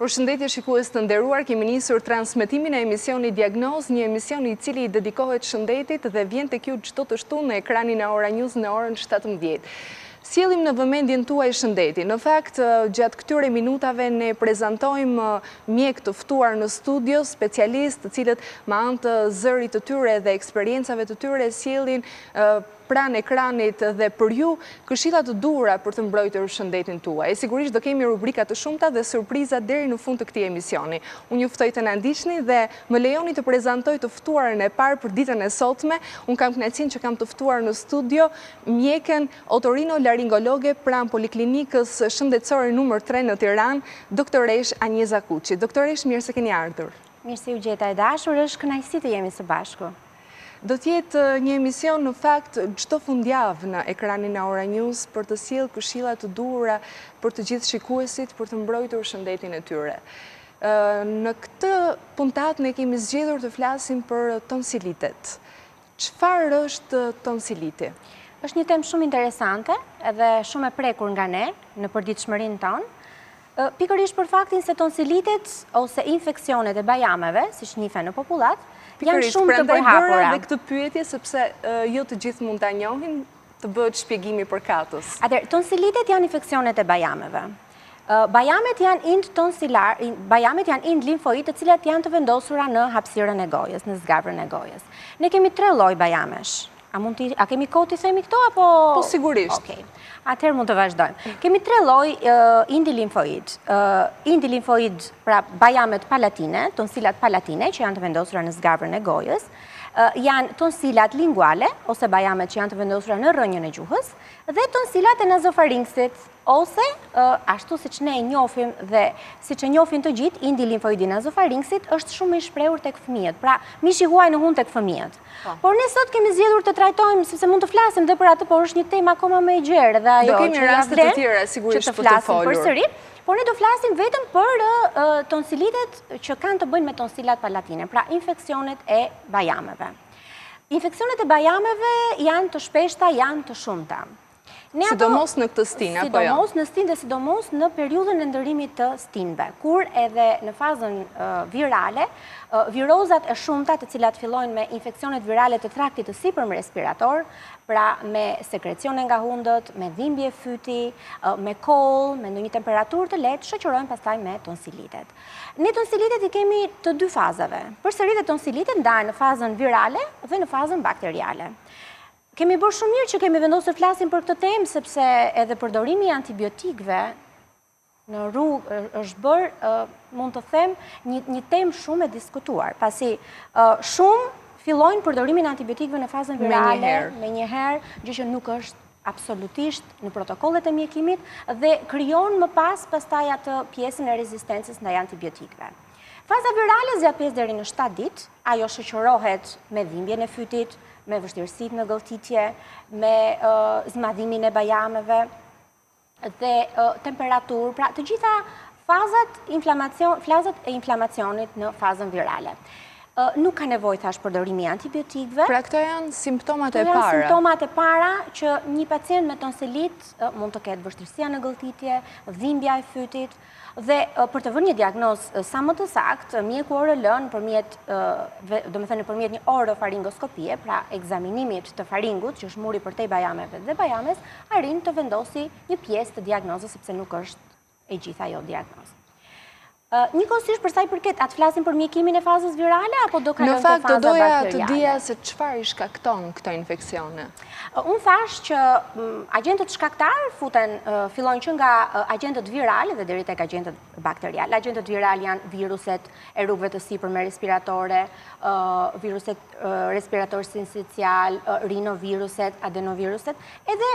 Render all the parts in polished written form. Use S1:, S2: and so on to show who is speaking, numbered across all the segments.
S1: Përshëndetje shikues të nderuar, kemi nisur transmetimin e emisionit Diagnozë, një emision i cili i dedikohet shëndetit dhe vjen tek ju çdo të shtunë në ekranin e Ora News në orën 17. Sjellim në vëmendjen tuaj shëndetin. Në fakt, gjatë këtyre minutave ne prezantojmë mjekë të ftuar në studio, specialistë të cilët me anë të zërit të tyre dhe eksperiencave të tyre sjellin pranë ekranit dhe për ju këshilla të duhura për të mbrojtur shëndetin tuaj. E sigurisht do kemi rubrika të shumta dhe surpriza deri në fund të këtij emisioni. Unë ju ftoj të na ndiqni dhe më lejoni të prezantoj të ftuarën e parë për ditën e sotme. Unë kam kënaqësinë që kam të ftuar në studio mjekën otorinolaringologe pranë Poliklinikës Shëndetësore numër 3 në Tiranë, doktoresh Anjeza Kuçi. Doktoresh, mirë se keni ardhur.
S2: Mirë se u gjeta e dashur, është kënaqësi të jemi së bashku.
S1: Do t'jetë një emision në fakt çdo fundjavë në ekranin e Ora News për të sjellë këshilla të duhura për të gjithë shikuesit për të mbrojtur shëndetin e tyre. Në këtë puntat ne kemi zgjedhur të flasim për tonsilitet. Çfarë është tonsiliti?
S2: Është një temë shumë interesante edhe shumë e prekur nga ne në përditshmërinë tonë. Pikërisht për faktin se tonsilitet ose infeksionet e bajameve, siç njihen në popullat, janë shumë të përhapura.
S1: Dhe këtë pyetje sepse jo të gjithë mund ta njohin, të bëhet shpjegimi përkatës.
S2: Atëherë, tonsilitet janë infeksionet e bajameve. Bajamet janë ind limfoid të cilat janë të vendosura në hapësirën e gojës, në zgavrën e gojës. Ne kemi 3 lloj bajamesh. A kemi kohë të themi këto apo?
S1: Po sigurisht.
S2: Okej. Atëherë mund të vazhdojmë. Kemi 3 lloj indi limfoid. Indi limfoid, pra bajamet palatine, tonsilat palatine që janë të vendosura në zgavrën e gojës, janë tonsilat linguale ose bajamet që janë të vendosura në rrënjën e gjuhës dhe tonsilat e nazofaringsit ose ashtu siç ne e njohim dhe siç e njohin të gjithë, indi limfoidi nazofaringsit është shumë i shprehur tek fëmijët. Pra, mishi huaj në hund tek fëmijët. Por ne sot kemi zgjedhur të trajtojmë sepse mund të flasim edhe për atë, por është një temë akoma më e gjerë dhe ajo
S1: do kemi raste të tjera sigurisht për të folur.
S2: Përsëri, por ne do flasim vetëm për tonsilitet që kanë të bëjnë me tonsilat palatine, pra infeksionet e bajameve. Infeksionet e bajameve janë të shpeshta, janë të shumta.
S1: Sidomos në këtë stinë, apo jo?
S2: Sidomos në stinë dhe sidomos në periudhën e ndërimit të stinëve, kur edhe në fazën virale, virozat e shumta të cilat fillojnë me infeksionet virale të traktit të sipërm respirator, pra me sekrecione nga hundët, me dhimbje fyti, me koll, me ndonjë temperaturë të lehtë, shoqërojnë pastaj me tonsilitet. Ne tonsilitet i kemi të 2 fazave. Përsëri tonsilitet ndahen në fazën virale dhe në fazën bakteriale. Kemi bërë shumë mirë që kemi vendosur të flasim për këtë temë, sepse edhe përdorimi i antibiotikëve në rrugë është bërë, mund të them, një temë shumë e diskutuar, pasi shumë fillojnë përdorimin e antibiotikëve në fazën virale me njëherë, gjë që nuk është absolutisht në protokollet e mjekimit dhe krijon më pastaj atë pjesën e rezistencës ndaj antibiotikëve. Faza virale zgjat 5 deri në 7 ditë, ajo shoqërohet me dhimbjen e fytit, me vështirësitë në gëlltitje, me zmadhimin e bajameve dhe temperaturë, pra të gjitha fazat e inflamacionit në fazën virale. Nuk ka nevojë thash përdorimi i antibiotikëve.
S1: Pra këto janë simptomat e para.
S2: Janë simptomat e para që një pacient me tonsilit mund të ketë vështirësia në gëlltitje, dhimbja e fytit dhe për të vënë një diagnozë sa më të saktë, mjeku orën nëpërmjet një orofaringoskopie, pra ekzaminimit të faringut, që është muri përtej bajameve dhe bajames, arrin të vendosi një pjesë të diagnozës sepse nuk është e gjitha ajo diagnozë. Njëkohësisht për sa i përket, atë flasim për mjekimin e fazës virale apo do kalojmë te faza bakteriale?
S1: Në fakt, doja të dija se çfarë i shkakton këto infeksione.
S2: Unë thash që agentët shkaktar fillojnë që nga agentët virale dhe deri tek agentët bakteriale. Agentët virale janë viruset e rrugëve të sipërme respiratore, viruset respirator sincicial, rinoviruset, adenoviruset, edhe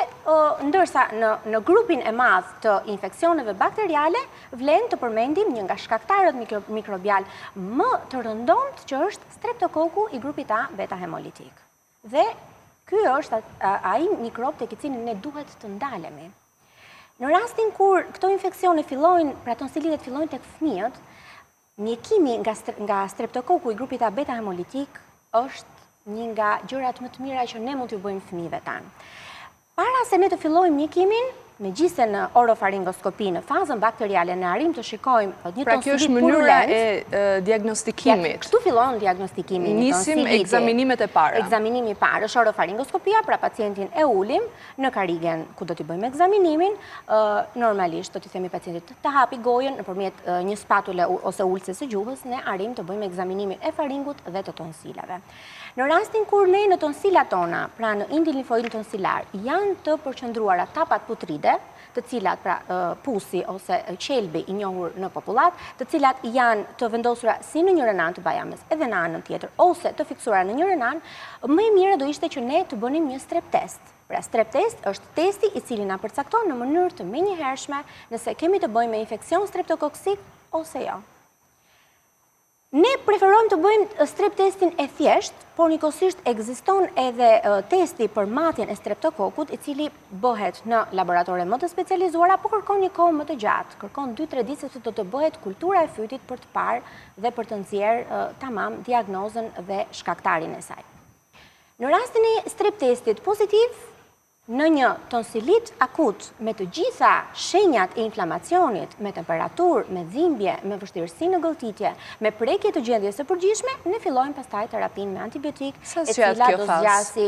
S2: ndërsa në grupin e madh të infeksioneve bakteriale vlen të përmendim një nga shkaktarët mikrobial më të rëndomt që është streptokoku i grupit A beta hemolitik. Dhe ky është ai mikrob tek i cilin ne duhet të ndalemi. Në rastin kur këto infeksione fillojnë, pra tonsilitet fillojnë tek fëmijët, mjekimi nga streptokoku i grupit A beta hemolitik është një nga gjërat më të mira që ne mund t'ju bëjmë fëmijëve tanë. Para se ne të fillojmë mjekimin, megjithëse në orofaringoskopi në fazën bakteriale në arrim të shikojmë një
S1: Pra kjo
S2: tonsilit
S1: është mënyra e diagnostikimit.
S2: Kështu fillon diagnostikimi.
S1: Nisim ekzaminimet e para.
S2: Ekzaminimi i parë është orofaringoskopia, pra pacientin e ulim në karigen ku do t'i bëjmë ekzaminimin, normalisht do t'i themi pacientit të hapi gojën nëpërmjet një spatule ose ulces së gjuhës, ne arrim të bëjmë ekzaminimin e faringut dhe të tonsilave. Në rastin kur ne në tonsilat tona, pra në indin limfoidin tonsilar, janë të përqendruara tapat putride, të cilat pra pusi ose qelbi i njohur në popullat, të cilat janë të vendosura si në njërin anë të bajames edhe në anën tjetër, ose të fiksuara në njërin anë, më e mire do ishte që ne të bënim një strep test. Pra strep test është testi i cili na përcakton në mënyrë të menjëhershme nëse kemi të bëjmë me infeksion streptokoksik ose jo. Ne preferojmë të bëjmë strep testin e thjesht, por njëkohësisht ekziston edhe testi për matjen e streptokokut, i cili bëhet në laboratore më të specializuara, por kërkon një kohë më të gjatë, kërkon 2-3 ditë sepse do të bëhet kultura e fytit për të parë dhe për të nxjerrë tamam diagnozën dhe shkaktarin e saj. Në rastin e strep testit pozitiv, në një tonsilit akut me të gjitha shenjat e inflamacionit, me temperaturë, me dhimbje, me vështirësi në gëlltitje, me prekje të gjendjes së përgjithshme, ne fillojmë pastaj terapinë me antibiotik, e cila do zgjasi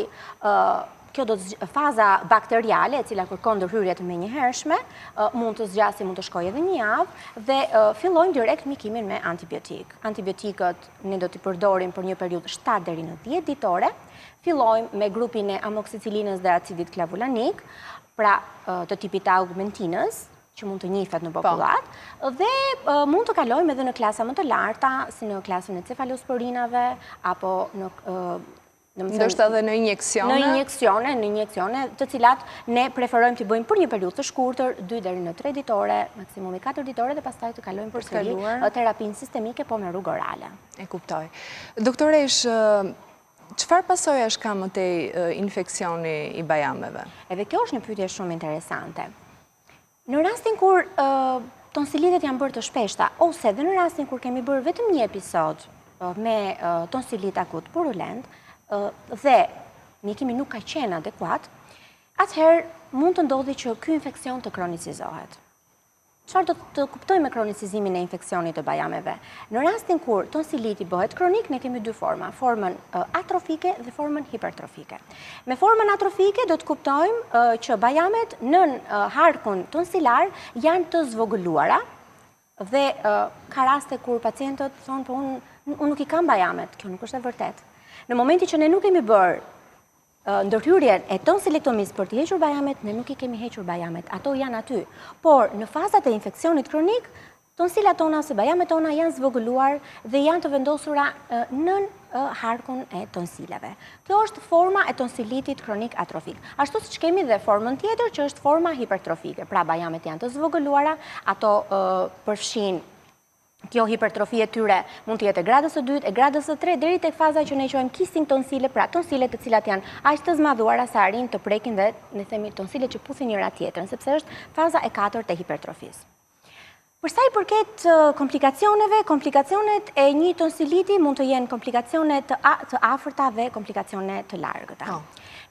S2: faza bakteriale, e cila kërkon ndërhyrje të menjëhershme, mund të zgjasi, mund të shkojë edhe një javë dhe fillojmë direkt mjikimin me antibiotik. Antibiotikët ne do t'i përdorim për një periudhë 7 deri në 10 ditore. Fillojmë me grupin e amoksicilinës dhe acidit klavulanik, pra të tipit augmentinës, që mund të njihet në popullat, dhe mund të kalojmë edhe në klasa më të larta, si në klasën e cefalosporinave, apo
S1: ndoshta edhe në
S2: injeksione, të cilat ne preferojmë t'i bëjmë për një periudhë të shkurtër, 2 deri në 3 ditore, maksimumi 4 ditore, dhe pastaj të kalojmë përsëri terapinë sistemike, po me rrugë orale.
S1: E kuptoj. Doktoresh, çfarë pasojash ka më tej infeksioni i bajameve?
S2: Edhe kjo është një pyetje shumë interesante. Në rastin kur tonsilitet janë bërë të shpeshta, ose dhe në rastin kur kemi bërë vetëm një episod me tonsilit akut purulent, dhe mjekimi nuk ka qenë adekuat, atëherë mund të ndodhi që ky infeksion të kronicizohet. Çfarë do të kuptojmë me kronicizimin e infeksionit të bajameve? Në rastin kur tonsiliti bëhet kronik, ne kemi 2 forma, formën atrofike dhe formën hipertrofike. Me formën atrofike do të kuptojmë që bajamet në harkun tonsilar janë të zvogëluara dhe ka raste kur pacientët thonë, po unë nuk i kam bajamet, kjo nuk është e vërtet. Në momenti që ne nuk kemi bërë ndërhyrjen e tonsilektomisë për të hequr bajamet, ne nuk i kemi hequr bajamet, ato janë aty. Por në fazat e infeksionit kronik, tonsilat tona ose bajamet tona janë zvogëluar dhe janë të vendosura nën harkun e tonsileve. Kjo është forma e tonsilitit kronik atrofik. Ashtu siç kemi dhe formën tjetër që është forma hipertrofike. Pra bajamet janë të zvogëluara, ato përfshin kjo hipertrofi e tyre mund të jetë e gradës së 2, e gradës së 3, deri tek faza që ne quajmë kissing tonsile, pra tonsile të cilat janë aq të zmadhuara sa arrin të prekin dhe ne themi tonsile që pusin njëra tjetrën, sepse është faza e 4 e hipertrofisë. Për sa i përket komplikacioneve, komplikacionet e një tonsiliti mund të jenë komplikacione të afërta dhe komplikacione të largëta.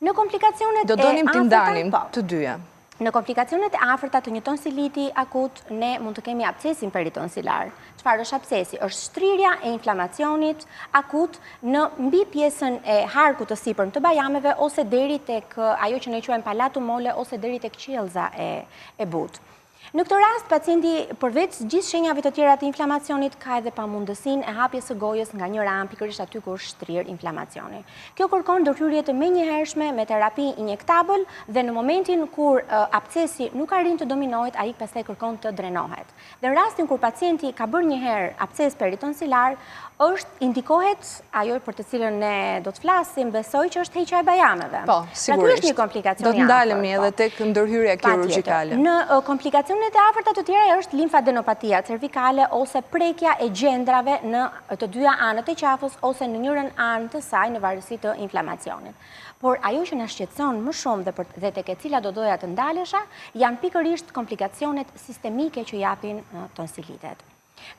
S2: Në komplikacionet
S1: do donim t'i ndanim të dyja.
S2: Në komplikacionet e afërta të një tonsiliti akut, ne mund të kemi abscesin peritonsilar. Çfarë është abscesi? Është shtrirja e inflamacionit akut në mbi pjesën e harkut të sipërm të bajameve ose deri tek ajo që ne quajmë palatum mole ose deri tek qiellza e butë. Në këtë rast, pacienti përveç gjithë shenjave të tjera të inflamacionit ka edhe pamundësinë e hapjes së gojës nga një ram, pikërisht aty ku është shtrirë inflamacioni. Kjo kërkon ndërhyrje të menjëhershme me terapi injektabël dhe në momentin kur abscesi nuk arrin të dominohet, ai pastaj kërkon të drenohet. Dhe në rastin kur pacienti ka bërë një herë absces peritonsilar, është indikohet ajo për të cilën ne do të flasim, besoj që është heqja e bajameve.
S1: Po, sigurisht.
S2: Është një komplikacion
S1: do të ndalemi edhe tek ndërhyrja kirurgjikale.
S2: Në komplikacionet e afërta të tjera është limfadenopatia cervikale ose prekja e gjendrave në të dyja anët e qafës ose në njërin anë të saj në varësi të inflamacionit. Por ajo që na shqetëson më shumë dhe tek e cila do doja të ndalesha, janë pikërisht komplikacionet sistemike që japin tonsilitet.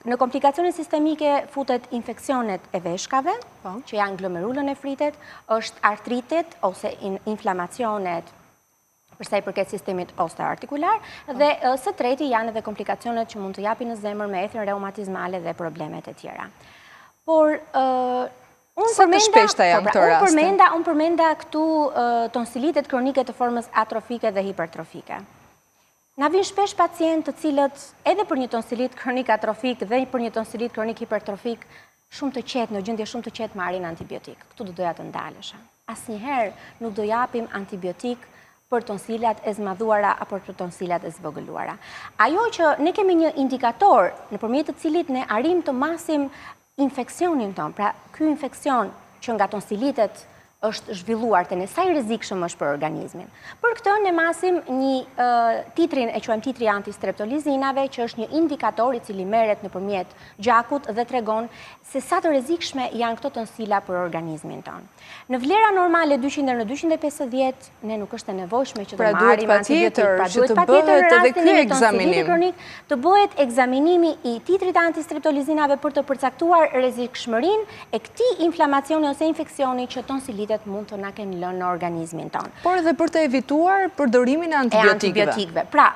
S2: Në komplikacionet sistemike futet infeksionet e veshkave, që janë glomerulonefritet, është artritet ose inflamacionet përsa i përket sistemit osteoartikular, dhe së treti janë edhe komplikacionet që mund të japin në zemër me ethën reumatizmale dhe problemet e tjera. Por
S1: Sa të shpeshta janë këto raste?
S2: Unë përmenda këtu tonsilitet kronike të formës atrofike dhe hipertrofike. Na vinë shpesh pacientë të cilët edhe për një tonsilit kronik atrofik dhe për një tonsilit kronik hipertrofik shumë të qetë, në gjendje shumë të qetë marrin antibiotik. Këtu do doja të ndalesha. Asnjëherë nuk do japim antibiotik për tonsilat e zmadhuara apo për tonsilat e zvogëluara. Ajo që ne kemi një indikator nëpërmjet të cilit ne arrim të masim infeksionin ton, pra ky infeksion që nga tonsilitet është zhvilluar të ne sa i rrezikshëm është për organizmin. Për këtë ne masim një titrin e quajmë titri antistreptolizinave, që është një indikator i cili merret nëpërmjet gjakut dhe tregon se sa të rrezikshme janë këto tonsila për organizmin ton. Në vlera normale 200 në 250 ne nuk është e nevojshme që të marrim antibiotik.
S1: Pra duhet patjetër edhe ky ekzaminim.
S2: Të bëhet ekzaminimi i titrit antistreptolizinave për të përcaktuar rrezikshmërinë e këtij inflamacioni ose infeksioni që tonsilitet mund të na kenë lënë në organizmin ton.
S1: Por edhe për të evituar përdorimin e antibiotikëve.
S2: Pra,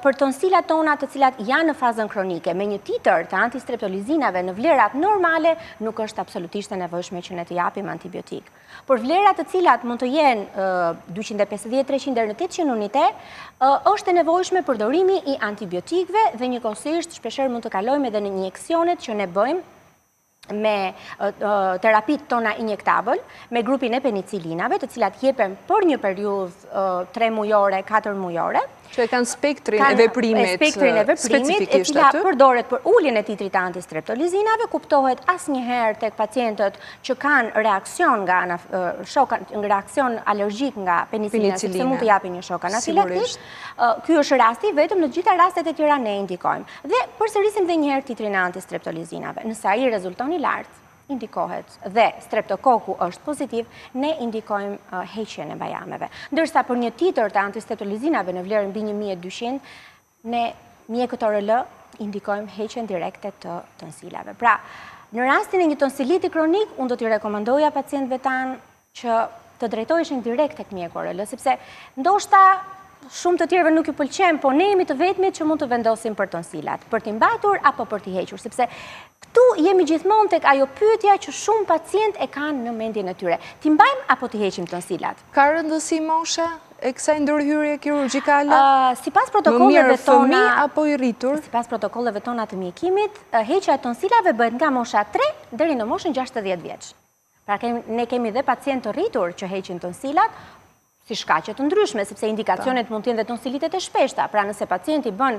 S2: për tonsilat tona të cilat janë në fazën kronike, me një titër të antistreptolizinave në vlerat normale, nuk është absolutisht e nevojshme që ne të japim antibiotik. Por vlerat të cilat mund të jenë 250-300 deri në 800 unite, është e nevojshme përdorimi i antibiotikëve dhe njëkohësisht shpeshherë mund të kalojmë edhe në injeksionet që ne bëjmë me terapit tona injektabël, me grupin e penicilinave, të cilat jepen për një periudhë 3 mujore, 4 mujore.
S1: Që e kanë spektrin e veprimit
S2: e cila përdoret për uljen e titrit të antistreptolizinave, kuptohet asnjëherë tek pacientët që kanë reaksion reaksion alergjik nga penicilina, sepse mund të japin një shok anafilaktik. Ky është rasti, vetëm në të gjitha rastet e tjera ne indikojmë. Dhe përsërisim edhe një herë titrin e antistreptolizinave. Nëse ai rezulton i lartë, indikohet dhe streptokoku është pozitiv, ne indikojmë heqjen e bajameve. Ndërsa për një titër të antistreptolizinave në vlerën mbi 1200, ne mjekët ORL indikojmë heqjen direkte të tonsilave. Pra, në rastin e një tonsiliti kronik, unë do t'i rekomandoja pacientëve tanë që të drejtoheshin direkt tek mjeku ORL, sepse ndoshta shumë të tjerëve nuk ju pëlqen, po ne jemi të vetmit që mund të vendosim për tonsilat, për t'i mbatur apo për t'i hequr, sepse këtu jemi gjithmonë tek ajo pyetja që shumë pacient e kanë në mendjen e tyre. T'i mbajmë apo t'i heqim tonsilat?
S1: Ka rëndësi mosha e kësaj ndërhyrje kirurgjikale?
S2: Sipas protokolleve tona,
S1: më mirë fëmijë apo i rritur?
S2: Sipas protokolleve tona të mjekimit, heqja e tonsilave bëhet nga mosha 3 deri në moshën 60 vjeç. Pra ne kemi dhe pacient të rritur që heqin tonsilat, si shkaqe të ndryshme, sepse indikacionet mund të jenë dhe tonsilitet e shpeshta. Pra nëse pacienti bën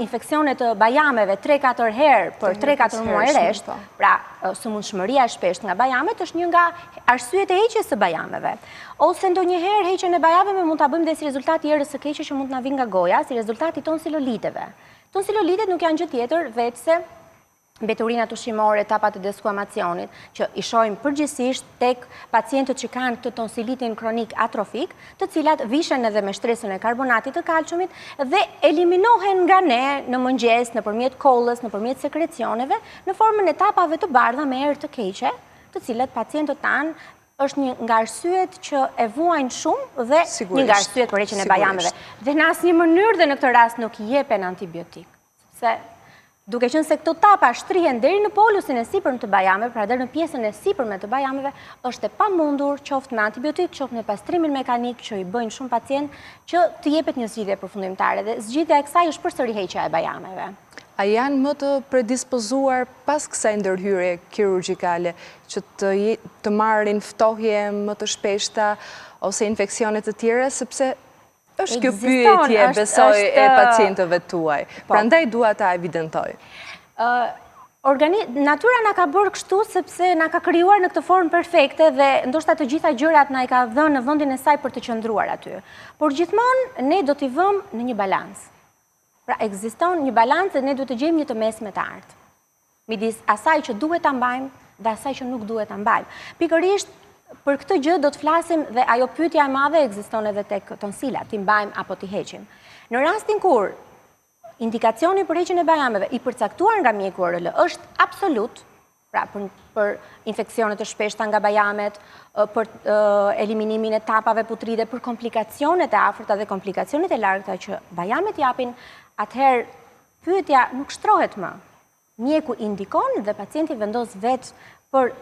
S2: infeksione të bajameve 3-4 herë për 3-4 muaj rresht, pra sëmundshmëria e shpeshtë nga bajamet është një nga arsyet e heqjes së bajameve. Ose ndonjëherë heqjen e bajameve mund ta bëjmë dhe si rezultat i erës së keqe që mund të na vinë nga goja, si rezultati i tonsiloliteve. Tonsilolitet nuk janë gjë tjetër vetëse mbeturinat ushqimore, tapat e deskuamacionit, që i shohim përgjithsisht tek pacientët që kanë të tonsilitin kronik atrofik, të cilat vishen edhe me shtresën e karbonatit të kalciumit dhe eliminohen nga ne në mëngjes, nëpërmjet kollës, nëpërmjet sekrecioneve, në formën e tapave të bardha me erë të keqe, të cilat pacientët tanë është një nga arsyet që e vuajnë shumë dhe një nga arsyet për heqjen e bajameve. Dhe në asnjë mënyrë dhe në këtë rast nuk i jepen antibiotik. Duke qenë se këto tapa shtrihen deri në polusin e sipërm të bajameve, pra deri në pjesën e sipërme të bajameve, është e pamundur qoftë me antibiotik, qoftë me pastrimin mekanik që i bëjnë shumë pacientë që të jepet një zgjidhje përfundimtare dhe zgjidhja e kësaj është përsëri heqja e bajameve.
S1: A janë më të predispozuar pas kësaj ndërhyrje kirurgjikale që të marrin ftohje më të shpeshta ose infeksione të tjera, sepse është kjo pyetje, besoj, e pacientëve tuaj. Prandaj dua ta evidentoj.
S2: Natyra na ka bërë kështu sepse na ka krijuar në këtë formë perfekte dhe ndoshta të gjitha gjërat na i ka dhënë në vendin e saj për të qëndruar aty. Por gjithmonë ne do t'i vëmë në një balans. Pra ekziston një balans dhe ne duhet të gjejmë një të mesme të artë midis asaj që duhet ta mbajmë dhe asaj që nuk duhet ta mbajmë. Pikërisht për këtë gjë do të flasim dhe ajo pyetja e madhe ekziston edhe tek tonsilat, t'i mbajmë apo t'i heqim. Në rastin kur indikacioni për heqjen e bajameve i përcaktuar nga mjeku ORL është absolut, pra për infeksionet të shpeshta nga bajamet, për eliminimin e tapave putride, për komplikacionet e afërta dhe komplikacionet e largëta që bajamet japin, atëherë pyetja nuk shtrohet më. Mjeku indikon dhe pacienti vendos vetë për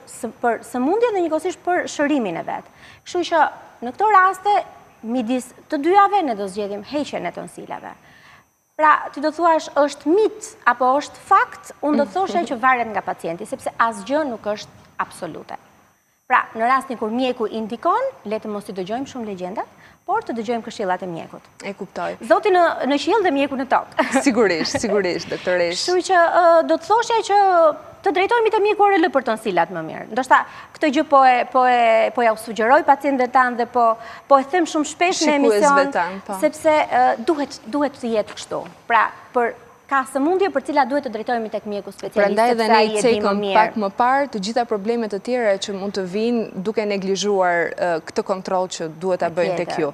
S2: sëmundje dhe njëkohësisht për shërimin e vetë. Kështu që në këto raste, midis të dyjave, ne do zgjedhim heqjen e tonsilave. Pra, ti do thuash, është mit apo është fakt, unë do thoshe që varet nga pacienti, sepse asgjë nuk është absolute. Pra, në rastin kur mjeku indikon, le të mos i dëgjojmë shumë legjendat, por të dëgjojmë këshillat e mjekut.
S1: E kuptoj.
S2: Zoti në qiell dhe mjeku në tokë.
S1: Sigurisht, doktoresh.
S2: Kështu që do të thoshe që të drejtojmë te mjeku orën për tonsilat më mirë. Ndoshta këtë gjë po ja u sugjeroj pacientëve tanë dhe po e them shumë shpesh në emision, sepse duhet të jetë kështu. Pra, ka sëmundje për cilat duhet të drejtojmë tek mjeku specialist.
S1: Prandaj edhe ne i cekëm pak më parë të gjitha problemet të tjera që mund të vinë duke neglizhuar këtë kontroll që duhet ta bëjnë tek ju.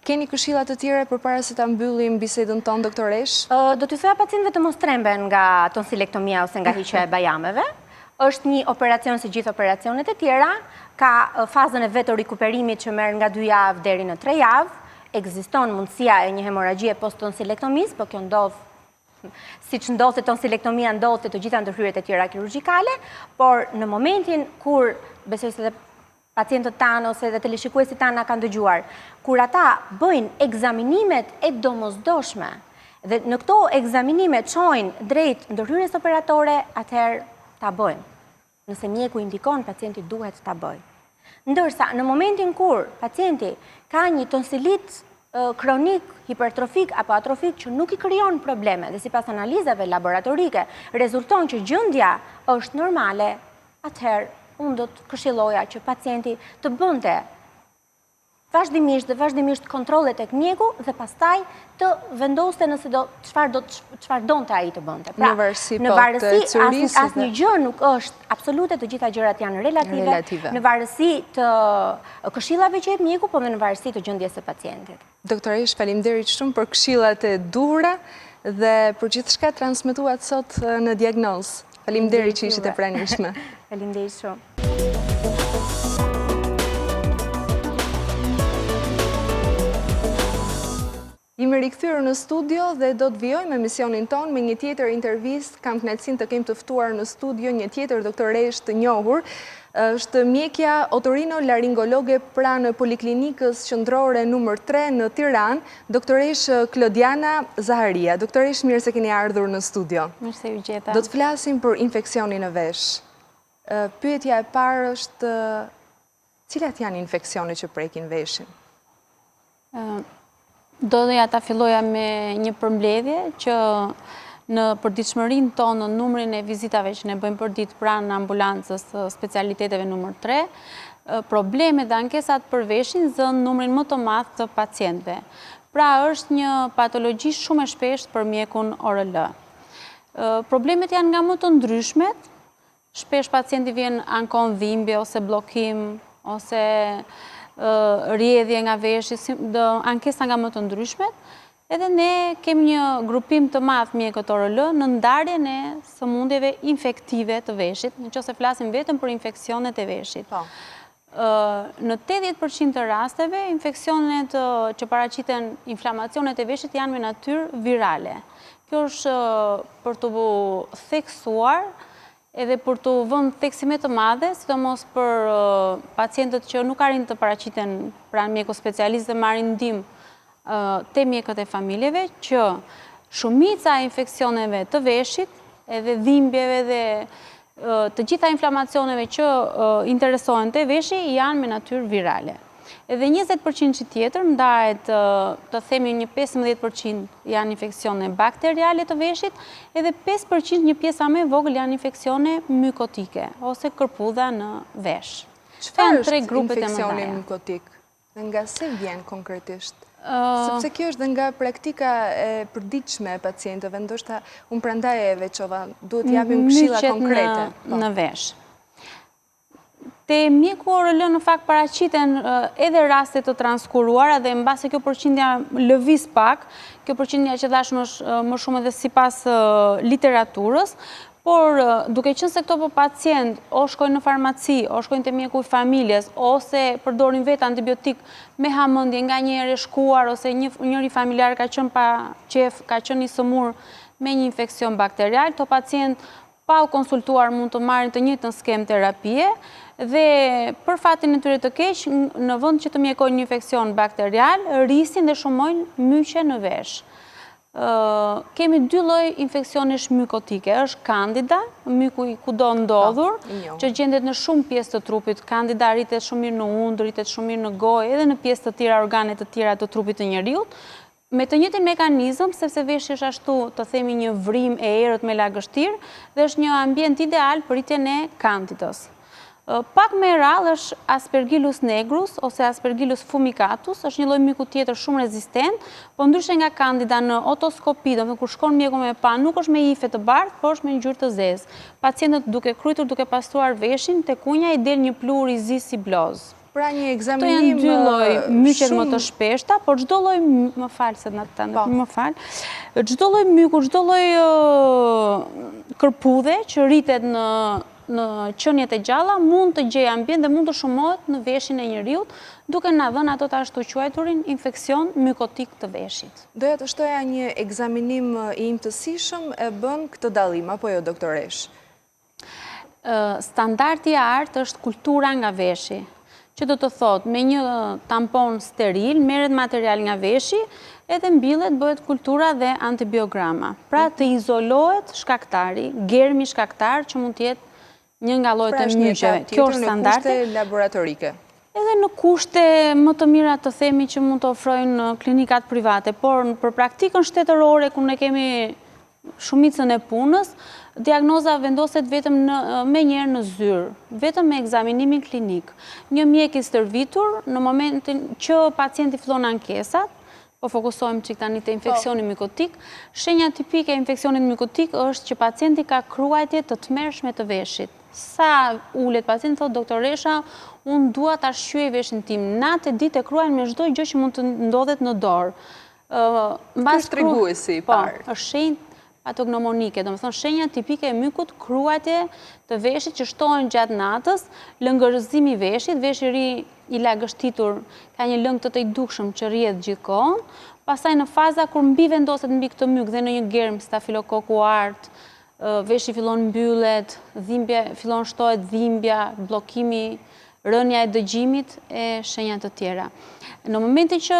S1: Keni këshilla të tjera përpara se ta mbyllim bisedën tonë, doktoresh?
S2: Do t'ju thoja pacientëve të mos tremben nga tonsilektomia ose nga hiqja e bajameve. Është një operacion si gjithë operacionet e tjera, ka fazën e vetë të rikuperimit që merr nga 2 javë deri në 3 javë. Ekziston mundësia e një hemoragjie post-tonsilektomis, por kjo ndodh siç ndodh tonsilektomia ndodh të gjitha ndërhyrjet e tjera kirurgjikale, por në momentin kur besoj se pacientët tanë ose dhe teleshikuesit tanë na kanë dëgjuar, kur ata bëjnë ekzaminimet e domosdoshme dhe në këto ekzaminime çojnë drejt ndërhyrjes operatore, atëherë ta bëjnë. Nëse mjeku indikon, pacienti duhet ta bëjë. Ndërsa në momentin kur pacienti ka një tonsilit kronik, hipertrofik apo atrofik që nuk i krijon probleme dhe sipas analizave laboratorike rezulton që gjendja është normale, atëherë unë do të këshilloja që pacienti të bënte vazhdimisht kontrolle tek mjeku dhe pastaj të vendoste nëse çfarë donte ai të bënte. Pra, në varësi asnjë gjë nuk është absolute, të gjitha gjërat janë relative. Në varësi të këshillave që jep mjeku, po dhe në varësi të gjendjes së pacientit.
S1: Doktoresh, faleminderit shumë për këshillat e duhura dhe për gjithçka transmetuar sot në Diagnozë. Faleminderit që ishit e pranishme.
S2: Faleminderit shumë.
S1: Jemi rikthyer në studio dhe do të vijojmë emisionin ton me një tjetër intervistë. Kam kënaqësinë të kem të ftuar në studio një tjetër doktoresh të njohur. Është mjekja otorino-laringologe pranë Poliklinikës Qendrore nr. 3 në Tiranë, doktoresh Klodiana Zaharia. Doktoresh, mirë se keni ardhur në studio.
S3: Mirë se ju gjeta.
S1: Do të flasim për infeksionin e vesh. Pyetja e parë është cilat janë infeksionet që prekin veshin?
S3: Doja ta filloja me një përmbledhje që në përditshmërinë tonë, në numrin e vizitave që ne bëjmë për ditë pranë ambulancës specialiteteve nr. 3, problemet dhe ankesat për veshin zënë numrin më të madh të pacientëve. Pra është një patologji shumë e shpeshtë për mjekun ORL. Problemet janë nga më të ndryshmet, shpesh pacienti vjen ankon dhimbje ose bllokim ose rrjedhje nga veshi, ankesa nga më të ndryshmet, edhe ne kemi një grupim të madh mjekët ORL në ndarjen e sëmundjeve infektive të veshit, nëse flasim vetëm për infeksionet e veshit. Në 80% të rasteve, infeksionet që paraqiten inflamacionet e veshit janë me natyrë virale. Kjo është për të theksuar edhe për të vënë theksime të madhe, sidomos për pacientët që nuk arrin të paraqiten pranë mjeku specialist dhe marrin ndihmë te mjekët e familjeve, që shumica e infeksioneve të veshit, edhe dhimbjeve dhe të gjitha inflamacioneve që interesohen te veshi janë me natyrë virale. Edhe 20% që tjetër ndahet, të themi një 15% janë infeksione bakteriale të veshit, edhe 5% një pjesa më e vogël janë infeksione mykotike ose kërpudha në vesh.
S1: Çfarë është infeksioni mykotik? Dhe nga se vjen konkretisht? Sepse kjo është dhe nga praktika e përditshme e pacientëve, ndoshta unë prandaj e veçova, duhet japim këshilla konkrete.
S3: Në vesh. Te mjeku ORL në fakt paraqiten edhe raste të transkuruara dhe mbase kjo përqindja lëviz pak, kjo përqindja që dashmë është më shumë edhe sipas literaturës, Por duke qenë se këto pacient o shkojnë në farmaci, o shkojnë te mjeku i familjes, ose përdorin vetë antibiotik me hamendje nga një herë e shkuar, ose njëri familjar ka qenë pa qef, ka qenë i sëmur me një infekcion bakterial, këto pacient pa u konsultuar mund të marrin të njëjtën skemë terapie dhe për fatin e tyre të keq, në vend që të mjekojnë një infekcion bakterial, rrisin dhe shumojnë myqe në vesh. Kemi dy lloj infeksionesh mykotike, është kandida, myku i kudo ndodhur, që gjendet në shumë pjesë të trupit. Kandida rritet shumë mirë në undë, rritet shumë mirë në gojë, edhe në pjesë të tjera, organe të tjera të trupit të njeriut. Me të njëjtin mekanizëm, sepse veshi është ashtu, të themi, një vrim e erët me lagështirë, dhe është një ambient ideal për rritjen e kandidës. Pak me rrallë është Aspergillus nigrus ose Aspergillus fumicatus, është një lloj myku tjetër shumë rezistent, po ndryshe nga kandida në otoskopi, do të thënë kur shkon mjeku me pa, nuk është me ife të bardhë, por është me ngjyrë të zezë. Pacientët duke krytur, duke pastruar veshin, tek unja i del një plur i zi si blozë.
S1: Pra një examinim
S3: shumë... Këto janë dy lloj myqet më të shpeshta, por çdo lloj më fal se na më fal. Çdo lloj myku, çdo lloj kërpudhe që rritet në qenjet e gjalla mund të gjejë ambient dhe mund të shumohet në veshin e njeriut, duke na dhënë ato të ashtu quajturin infekcion mykotik të veshit.
S1: Doja të shtoja një ekzaminim i imtësishëm e bën këtë dallim, apo jo, doktoresh?
S3: Standardi i artë është kultura nga veshi, që do të thotë me një tampon steril, merret material nga veshi, edhe mbillet, bëhet kultura dhe antibiograma. Pra të izolohet shkaktari, germi shkaktar që mund të jetë një nga llojet e myqeve. Kjo është standardi.
S1: Në kushte laboratorike.
S3: Edhe në kushte më të mira të themi që mund të ofrojnë klinikat private, por për praktikën shtetërore ku ne kemi shumicën e punës, diagnoza vendoset vetëm me njerë në zyrë, vetëm me ekzaminimin klinik. Një mjek i stërvitur, në momentin që pacienti fillon ankesat, po fokusohem që tani te infeksioni mykotik, shenja tipike e infeksionit mykotik është që pacienti ka kruajtje të tmerrshme të veshit. Sa ulet pacienti thotë doktoresha, unë dua ta shqyej veshin tim, natë e ditë e kruajnë me çdo gjë që mund të ndodhet në dorë.
S1: Është treguesi i parë.
S3: Është shenjë patognomonike, do të thonë shenja tipike e mykut, kruajtje të veshit që shtohen gjatë natës, lëngërzimi i veshit, veshi i ri i lagështitur ka një lëng të dukshëm që rrjedh gjithkohon, pastaj në faza kur mbi vendoset mbi këtë myk dhe në një germ stafilokoku art, veshi fillon mbyllet, fillon shtohet dhimbja, bllokimi, rënja e dëgjimit e shenja të tjera. Në momentin që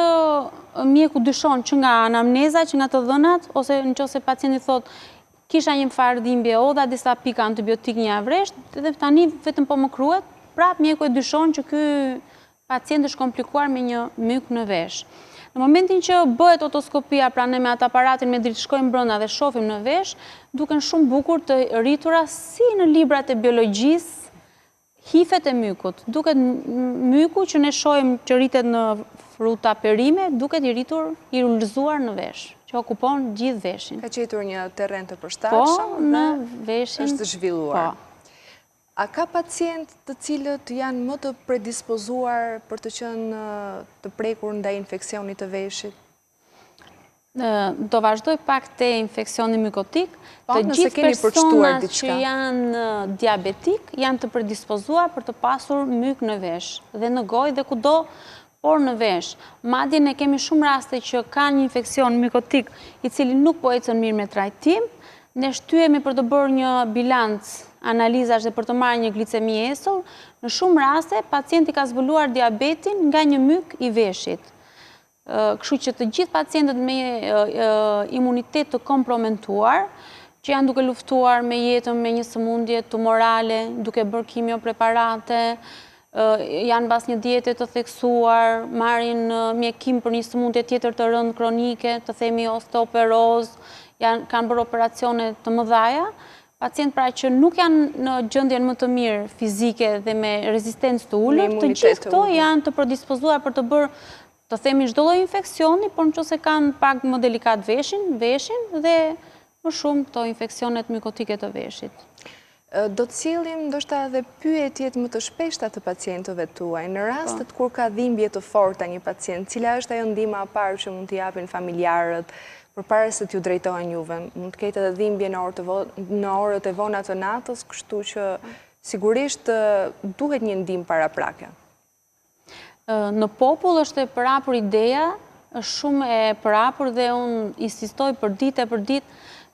S3: mjeku dyshon që nga anamneza, që nga të dhënat, ose nëse pacienti thotë kisha një farë dhimbje o dha disa pika antibiotik një avresht, dhe tani vetëm po më kruhet, prap mjeku e dyshon që ky pacient është komplikuar me një myk në vesh. Në momentin që bëhet otoskopia, pra ne me atë aparatin me dritë shkojmë brenda dhe shohim në vesh, duken shumë bukur të rritura si në librat e biologjisë, hifet e mykut. Duket myku që ne shohim që rritet në fruta perime, duket i rritur, i ulëzuar në vesh, që okupon gjithë veshin.
S1: Ka gjetur një terren të përshtatshëm
S3: në veshin
S1: është zhvilluar. A ka pacient të cilët janë më të predispozuar për të qenë të prekur ndaj infeksionit të veshit?
S3: Do vazhdoj pak te infeksioni mykotik, të gjithë personat që janë diabetik janë të predispozuar për të pasur myk në vesh, dhe në gojë dhe kudo, por në vesh. Madje ne kemi shumë raste që kanë një infeksion mykotik i cili nuk po ecën mirë me trajtim, ne shtyhemi për të bërë një bilanc analizash dhe për të marrë një glicemi esull, në shumë raste pacienti ka zbuluar diabetin nga një myk i veshit. Kështu që të gjithë pacientët me imunitet të kompromentuar, që janë duke luftuar me jetën me një sëmundje tumorale, duke bërë kimiopreparate, janë bas një diete të theksuar, marrin mjekim për një sëmundje tjetër të rëndë kronike, të themi osteoperoz, kanë bërë operacione të mëdhaja, pacient pra që nuk janë në gjendjen më të mirë fizike dhe me rezistencë të ulur, të gjithë këto janë të predispozuar për të bërë, të themi çdo lloj infeksioni, por nëse kanë pak më delikat veshin dhe më shumë këto infeksionet mykotike të veshit.
S1: Do të sillim ndoshta edhe pyetjet më të shpeshta të pacientëve tuaj, në rastet kur ka dhimbje të forta një pacient, cila është ajo ndihma e parë që mund t'i japin familjarët përpara se t'ju drejtohen juve, mund të ketë edhe dhimbje në orët e vona të natës, kështu që sigurisht duhet një ndihmë paraprake.
S3: Në popull është e përhapur ideja, është shumë e përhapur dhe unë insistoj për ditë,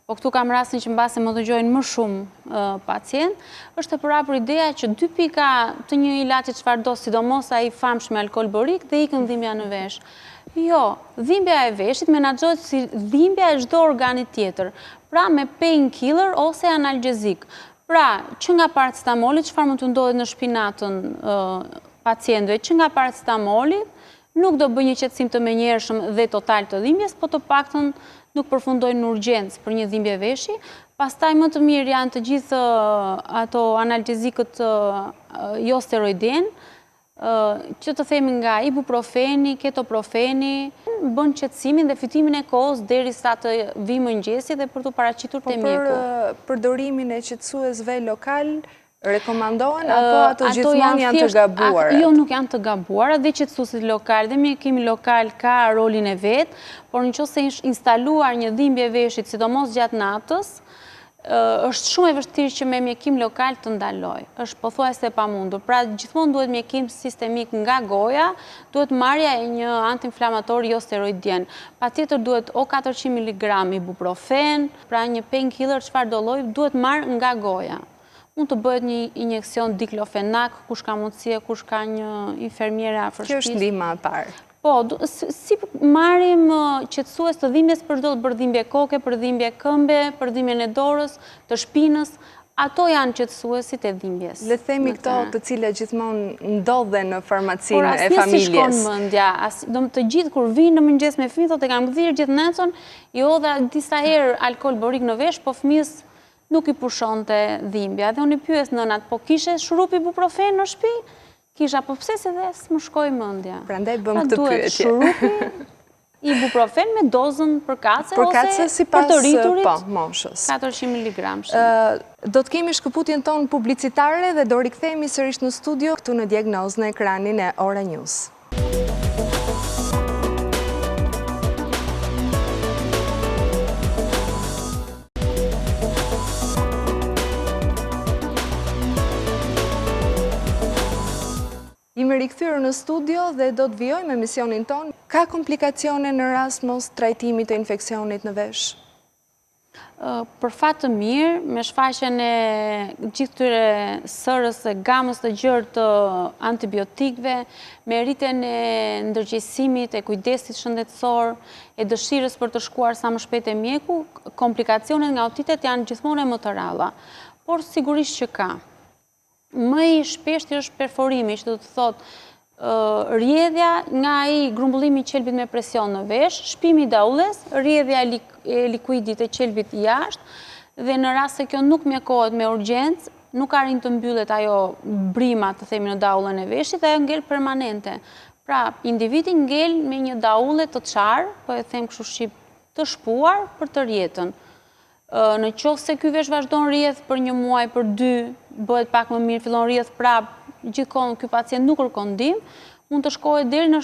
S3: po këtu kam rastin që mbase më dëgjojnë më shumë pacient, është e përhapur ideja që 2 pika të një ilaçi çfarëdo, sidomos ai famshëm alkool borik, dhe ikën dhimbja në vesh. Jo, dhimbja e veshit menaxhohet si dhimbja e çdo organi tjetër, pra me painkiller ose analgjezik. Pra, që nga paracetamoli, çfarë mund të ndodhet në shpinatën pacientëve, që nga paracetamoli nuk do bëjë një qetësim të menjëhershëm dhe total të dhimbjes, po të paktën nuk përfundojnë në urgjencë për një dhimbje veshi. Pastaj më të mirë janë të gjithë ato analgjezikët jo steroiden, që të themi nga ibuprofeni, ketoprofeni, bën qetësimin dhe fitimin e kohës derisa të vi mëngjesi dhe për të paraqitur te mjeku.
S1: Për përdorimin e qetësuesve lokal rekomandohen apo ato gjithmonë janë të gabuara?
S3: Jo, nuk janë të gabuara, dhe qetësuesit lokal dhe mjekimi lokal ka rolin e vet, por nëse është instaluar një dhimbje veshit, sidomos gjatë natës, është shumë e vështirë që me mjekim lokal të ndaloj. Është pothuajse e pamundur. Pra gjithmonë duhet mjekim sistemik nga goja, duhet marrja e një antiinflamator jo steroidien. Patjetër duhet o 400 mg ibuprofen, pra një painkiller çfarëdo lloji duhet marrë nga goja. Mund të bëhet një injeksion diklofenak, kush ka mundësi, kush ka një infermiere afër shtëpisë.
S1: Kjo është ndihma e parë.
S3: Po, si marrim qetësues të dhimbjes për çdo për dhimbje koke, për dhimbje këmbe, për dhimbjen e dorës, të shpinës, ato janë qetësuesit e dhimbjes.
S1: Le të themi këto të cilat gjithmonë ndodhen në farmacinë e
S3: familjes. Por asnjë si shkon mendja, të gjithë kur vinë në mëngjes me fëmijët, thotë kam gdhir gjithë natën, jo dha disa herë alkool borik në vesh, po fëmijës nuk i pushonte dhimbja. Dhe unë i pyes nënat, po kishe shurup ibuprofen në shtëpi? Kisha, po pse se dhe s'më shkoj mendja.
S1: Prandaj bëm këtë pyetje.
S3: Shurupi ibuprofen me dozën përkatëse ose për të rriturit
S1: moshës.
S3: 400 mg.
S1: Do të kemi shkëputjen tonë publicitare dhe do rikthehemi sërish në studio këtu në Diagnozë në ekranin e Ora News. Jemi rikthyer në studio dhe do të vijojmë me emisionin tonë. Ka komplikacione në rast mos trajtimit të infeksionit në vesh?
S3: Për fat të mirë, me shfaqjen e gjithë këtyre sërës e gamës të gjerë të antibiotikëve, me rritjen e ndërgjegjësimit, e kujdesit shëndetësor, e dëshirës për të shkuar sa më shpejt te mjeku, komplikacionet nga otitet janë gjithmonë më të rralla. Por sigurisht që ka. Më i shpeshti është perforimi, që do të thotë rrjedhja nga ai grumbullimi i qelbit me presion në vesh, shpimi i daulles, rrjedhja e likuidit e qelbit jashtë, dhe në rast se kjo nuk mjekohet me urgjencë, nuk arrin të mbyllet ajo brima, të themi, në daullën e veshit, ajo ngel permanente. Pra, individi ngel me një daulle të çarë, po e them kështu shqip, të shpuar për të rjetën. Në qoftë se ky vesh vazhdon rrjedh për një muaj, për 2, bëhet pak më mirë, fillon rrjedh prap, gjithkohon ky pacient nuk kërkon ndihmë, mund të shkojë deri në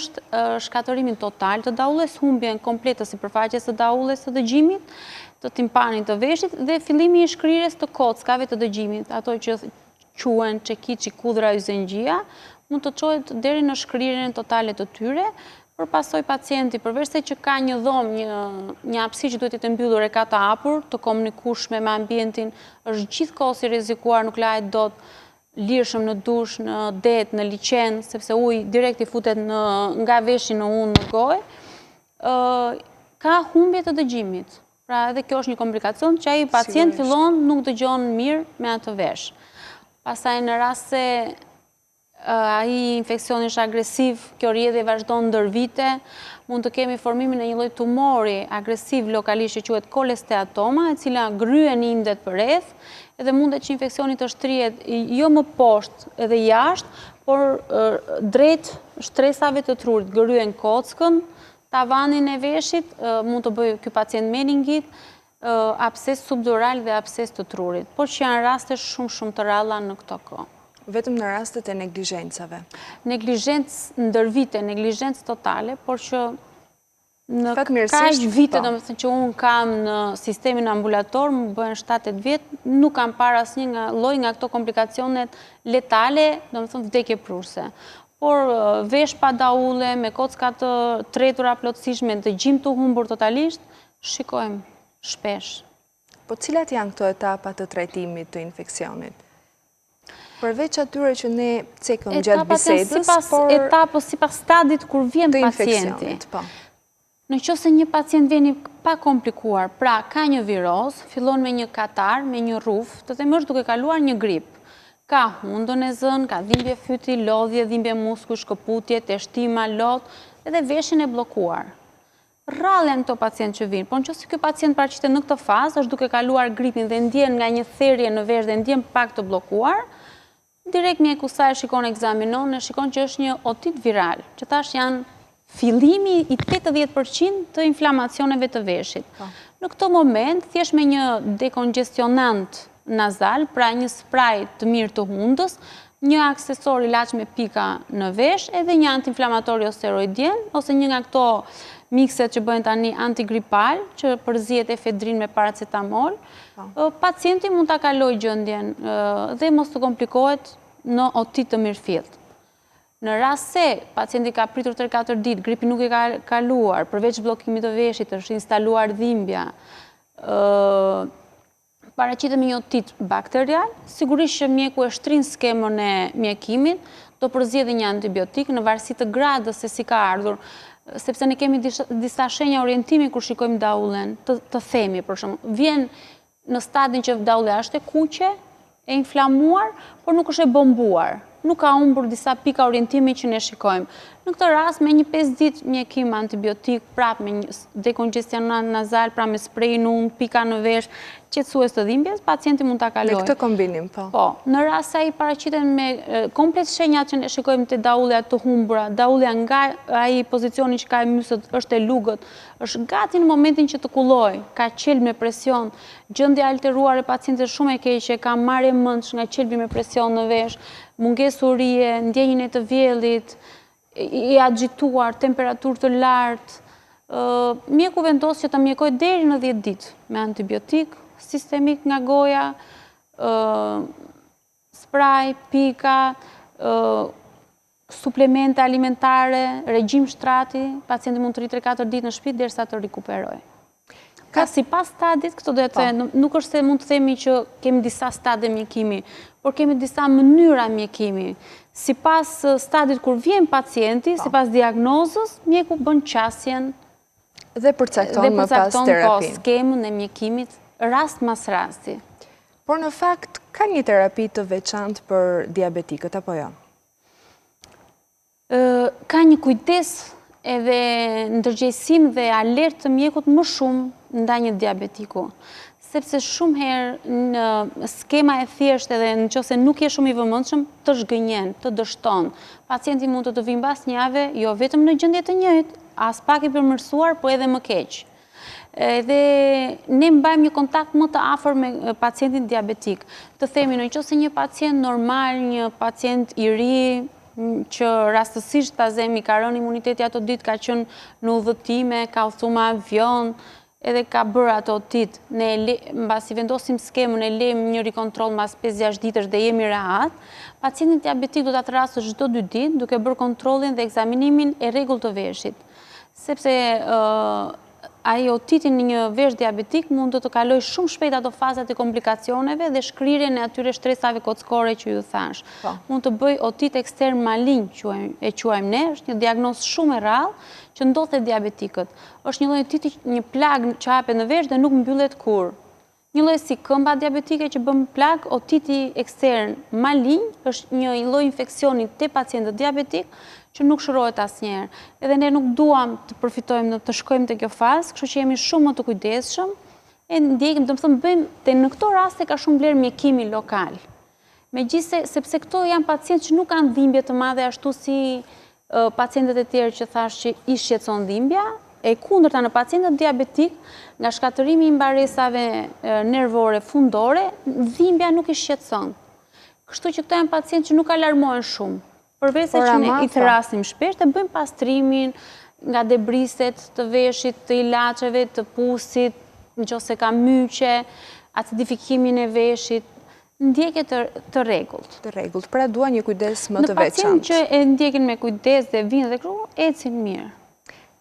S3: shkatërimin total të daulles, humbjen komplete të sipërfaqes së daulles të dëgjimit, të timpanit të veshit dhe fillimi i shkrirjes të kockave të dëgjimit, ato që quhen çekiçi, kudra, yzengjia, mund të çojë deri në shkrirjen totale të tyre. Por pasoj pacienti, përveç se që ka një dhomë, një hapësirë që duhet të mbyllur e ka të hapur, të komunikueshme me ambientin, është gjithkohës i rrezikuar, nuk lahet dot lirshëm në dush, në det, në liqen, sepse uji direkt i futet nga veshi në unë në gojë, ka humbje të dëgjimit. Pra edhe kjo është një komplikacion që ai pacient fillon nuk dëgjon mirë me atë vesh. Pastaj në rast se ai infeksioni është agresiv, kjo rrjedhje vazhdon ndër vite, mund të kemi formimin e një lloj tumori agresiv lokalisht që quhet kolesteatoma, e cila gryen indet përreth, edhe mundet që infeksioni të shtrihet jo më poshtë edhe jashtë, por drejt shtresave të trurit, gryen kockën, tavanin e veshit, mund të bëjë ky pacient meningit, absces subdural dhe absces të trurit, por që janë raste shumë të rralla në këto kohë.
S1: Vetëm në rastet e neglizhencave?
S3: Neglizhencë ndër vite, neglizhencë totale, por që Në kaq vite, domethënë që unë kam në sistemin ambulator, më bëhen 7-8 vjet, nuk kam parë asnjë lloj nga këto komplikacionet letale, domethënë vdekje prurse. Por vesh pa daulle, me kocka të tretura plotësisht, me dëgjim të humbur totalisht, shikojmë shpesh.
S1: Po cilat janë këto etapat të trajtimit të infeksionit? Përveç atyre që ne cekëm gjatë bisedës, por
S3: etapës sipas stadit kur vjen pacienti. Në qoftë se një pacient vjen pa komplikuar, pra ka një viroz, fillon me një katar, me një rruf, të themi është duke kaluar një grip. Ka hundën e zën, ka dhimbje fyti, lodhje, dhimbje muskuj, shkëputje, teshtima, lot, edhe veshin e bllokuar. Rrallë janë këto pacient që vinë, por nëse ky pacient paraqitet në këtë fazë, është duke kaluar gripin dhe ndjen nga një therrje në vesh dhe ndjen pak të bllokuar, direkt mjeku sa e shikon, ekzaminon, e shikon që është një otit viral, që tash janë fillimi i 80% të inflamacioneve të veshit. Në këto moment, thjesht me një dekongestionant nazal, pra një spray të mirë të hundës, një aksesor ilaç me pika në vesh, edhe një antiinflamator jo steroidien, ose një nga këto mikset që bëhen tani antigripal, që përzihet efedrin me paracetamol, pacienti mund ta kalojë gjendjen dhe mos të komplikohet në otit të mirëfillt. Në rast se pacienti ka pritur 3-4 ditë, gripi nuk e ka kaluar, përveç bllokimit të veshit, është instaluar dhimbja, paraqitet me një otit bakterial, sigurisht që mjeku e shtrin skemën e mjekimit, do përzihet një antibiotik në varësi të gradës se si ka ardhur, sepse ne kemi disa shenja orientimi kur shikojmë daullen, të themi për shembull, vjen në stadin që daulla është e kuqe, e inflamuar, por nuk është e bombuar. Nuk ka humbur disa pika orientimi që ne shikojmë. Në këtë rast, me një 5 ditë mjekim antibiotik, prap me një dekongestionant nazal, pra me sprej në unë, pika në vesh, qetësues të dhimbjes, pacienti mund ta kalojë.
S1: Me këtë kombinim, po.
S3: Po, në rast se ai paraqiten me komplet shenjat që ne shikojmë te daullja të humbura, daullja nga ai pozicioni që ka e mysët, është e lugët, është gati në momentin që të kullojë, ka qelb me presion, gjendja alteruar e pacientit shumë e keqe, ka marrje mendsh nga qelbi me presion në vesh, mungesë urie, ndjenjën e të vjellit, i agituar, temperaturë të lartë, mjeku vendos që ta mjekoj deri në 10 ditë me antibiotik sistemik nga goja, spray, pika, suplemente alimentare, regjim shtrati, pacienti mund të rri 3-4 ditë në shtëpi derisa të rikuperojë. Ka sipas stadit, këto do të thënë, nuk është se mund të themi që kemi disa stade mjekimi, por kemi disa mënyra mjekimi. Sipas stadit kur vjen pacienti, sipas diagnozës, mjeku bën qasjen
S1: dhe përcakton më pas terapin.
S3: Skemën e mjekimit rast mas rasti.
S1: Por në fakt, ka një terapi të veçantë për diabetikët, apo jo?
S3: Ka një kujdes edhe ndërgjegjësim dhe alert të mjekut më shumë ndaj një diabetiku. Sepse shumë herë në skema e thjeshtë edhe nëse nuk je shumë i vëmendshëm, të zhgënjen, të dështon. Pacienti mund të vinë pas një jave, jo vetëm në gjendje të njëjtë, as pak i përmirësuar, po edhe më keq. Edhe ne mbajmë një kontakt më të afër me pacientin diabetik. Të themi, nëse një pacient normal, një pacient i ri, që rastësisht ta zemi ka rënë imuniteti ato ditë, ka qenë në udhëtime, ka udhëtuar me avion, edhe ka bërë ato ditë, ne mbasi vendosim skemën, e lejmë një rikontroll mbas 5-6 ditësh dhe jemi rehat, pacientin diabetik do ta trasësh çdo 2 ditë duke bërë kontrollin dhe ekzaminimin e rregullt të veshit. Sepse ai otitin në një vesh diabetik mund të kalojë shumë shpejt ato fazat e komplikacioneve dhe shkrirjen e atyre shtresave kockore që ju thash. Mund të bëj otit ekstern malign, e quajmë ne, është një diagnozë shumë e rrallë që ndodh te diabetikët. Është një lloj otiti, një plagë që hapet në vesh dhe nuk mbyllet kurrë. Një lloj si këmba diabetike që bën plag, otiti ekstern malign, është një lloj infeksioni te pacientët diabetik që nuk shërohet asnjëherë. Edhe ne nuk duam të përfitojmë të shkojmë te kjo fazë, kështu që jemi shumë më të kujdesshëm e ndjekim, domethënë bëjmë te në këto raste ka shumë vlerë mjekimi lokal. Megjithëse sepse këto janë pacientë që nuk kanë dhimbje të madhe ashtu si pacientët e tjerë që thash që i shqetëson dhimbja, e kundërta në pacientët diabetik, nga shkatërimi i mbaresave nervore fundore, dhimbja nuk i shqetëson. Kështu që këto janë pacientë që nuk alarmohen shumë. Përveç se që ne i thrasim shpesh dhe bëjmë pastrimin, nga debriset të veshit, të ilaçeve, të pusit, nëse ka myqe, acidifikimin e veshit, ndjekje të rregullt.
S1: Të rregullt, pra dua një kujdes më të veçantë.
S3: Në pacient që e ndjekin me kujdes dhe vinë dhe kështu, ecin mirë.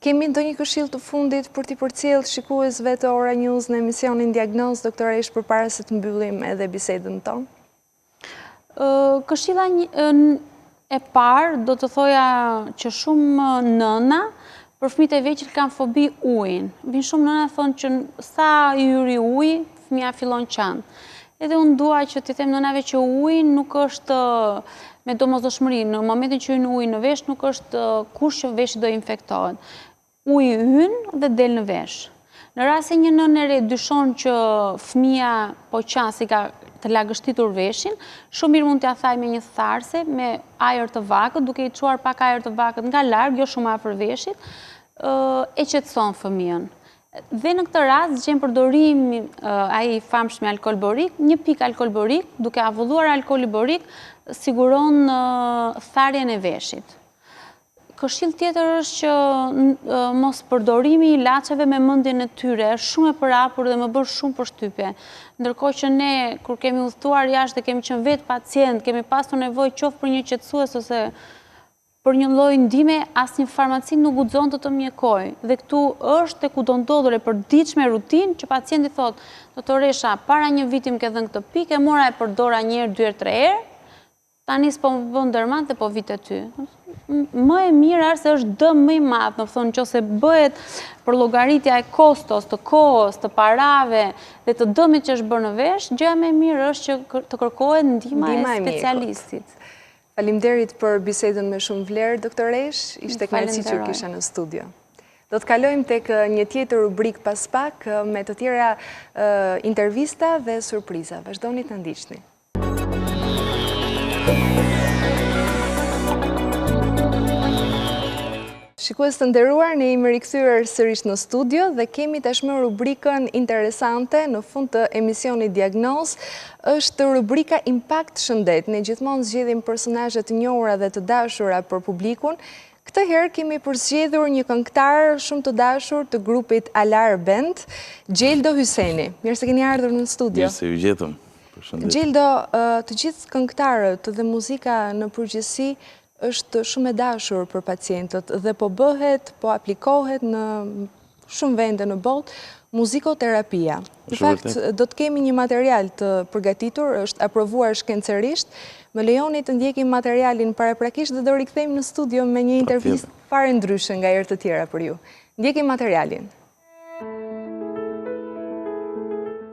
S1: Kemi ndonjë këshill të fundit për t'i përcjellë shikuesve të Ora News në emisionin Diagnozë, doktoresh, përpara se të mbyllim edhe bisedën tonë?
S3: Këshilla e parë do të thoja që shumë nëna për fëmijët e vegjël kanë fobi ujin. Vinë shumë nëna thonë që sa i hyri uji, fëmia fillon qand. Edhe unë dua që t'i them nënave që uji nuk është me domosdoshmëri. Në momentin që hyn uji në vesh, nuk është kush që veshi do infektohet. Uji hyn dhe del në vesh. Në rast se një nënë e re dyshon që fëmia po qas i ka të lagështitur veshin, shumë mirë mund t'ia thaj me një tharse, me ajër të vakët, duke i çuar pak ajër të vakët nga larg, jo shumë afër veshit, e qetëson fëmijën. Dhe në këtë rast gjen përdorimin ai famshëm alkool borik, një pikë alkool borik, duke avulluar alkooli borik, siguron tharjen e veshit. Këshill tjetër është që mos përdorimi i ilaçeve me mendjen e tyre, është shumë e përhapur dhe më bën shumë përshtypje. Ndërkohë që ne kur kemi udhëtuar jashtë dhe kemi qenë vetë pacient, kemi pasur nevojë qoftë për një qetësues ose për një lloj ndihme, asnjë farmaci nuk guxon të të mjekojë. Dhe këtu është e kudo ndodhur e përditshme rutinë që pacienti thotë, doktoresha, para një viti më ke dhënë këtë pikë, mora e përdora një herë, dy herë, tre herë, tani s'po më bën ndërmend dhe po vite ty. Më e mirë është se është dëm më i madh, do të thonë nëse bëhet për llogaritja e kostos, të kohës, të parave dhe të dëmit që është bërë në vesh, gjëja më e mirë është që të kërkohet ndihma e specialistit.
S1: Faleminderit për bisedën me shumë vlerë, doktoresh, ishte kënaqësi që kisha në studio. Do të kalojmë tek një tjetër rubrik pas pak me të tjera intervista dhe surpriza. Vazhdoni të ndiqni. Shikues të nderuar, ne jemi rikthyer sërish në studio dhe kemi tashmë rubrikën interesante në fund të emisionit Diagnozë, është rubrika Impact Shëndet. Ne gjithmonë zgjedhim personazhe të njohura dhe të dashura për publikun. Këtë herë kemi përzgjedhur një këngëtar shumë të dashur të grupit Alar Band, Xhieldo Hyseni. Mirë se keni ardhur në studio.
S4: Mirë se ju gjetëm.
S1: Xhieldo, të gjithë këngëtarët dhe muzika në përgjithësi është shumë e dashur për pacientët dhe po bëhet, po aplikohet në shumë vende në botë, muzikoterapia. Në fakt, do të kemi një material të përgatitur, është aprovuar shkencerisht. Më lejoni të ndjekim materialin paraprakisht dhe do rikthejmë në studio me një intervistë fare ndryshe nga herët të tjera për ju. Ndjekim materialin.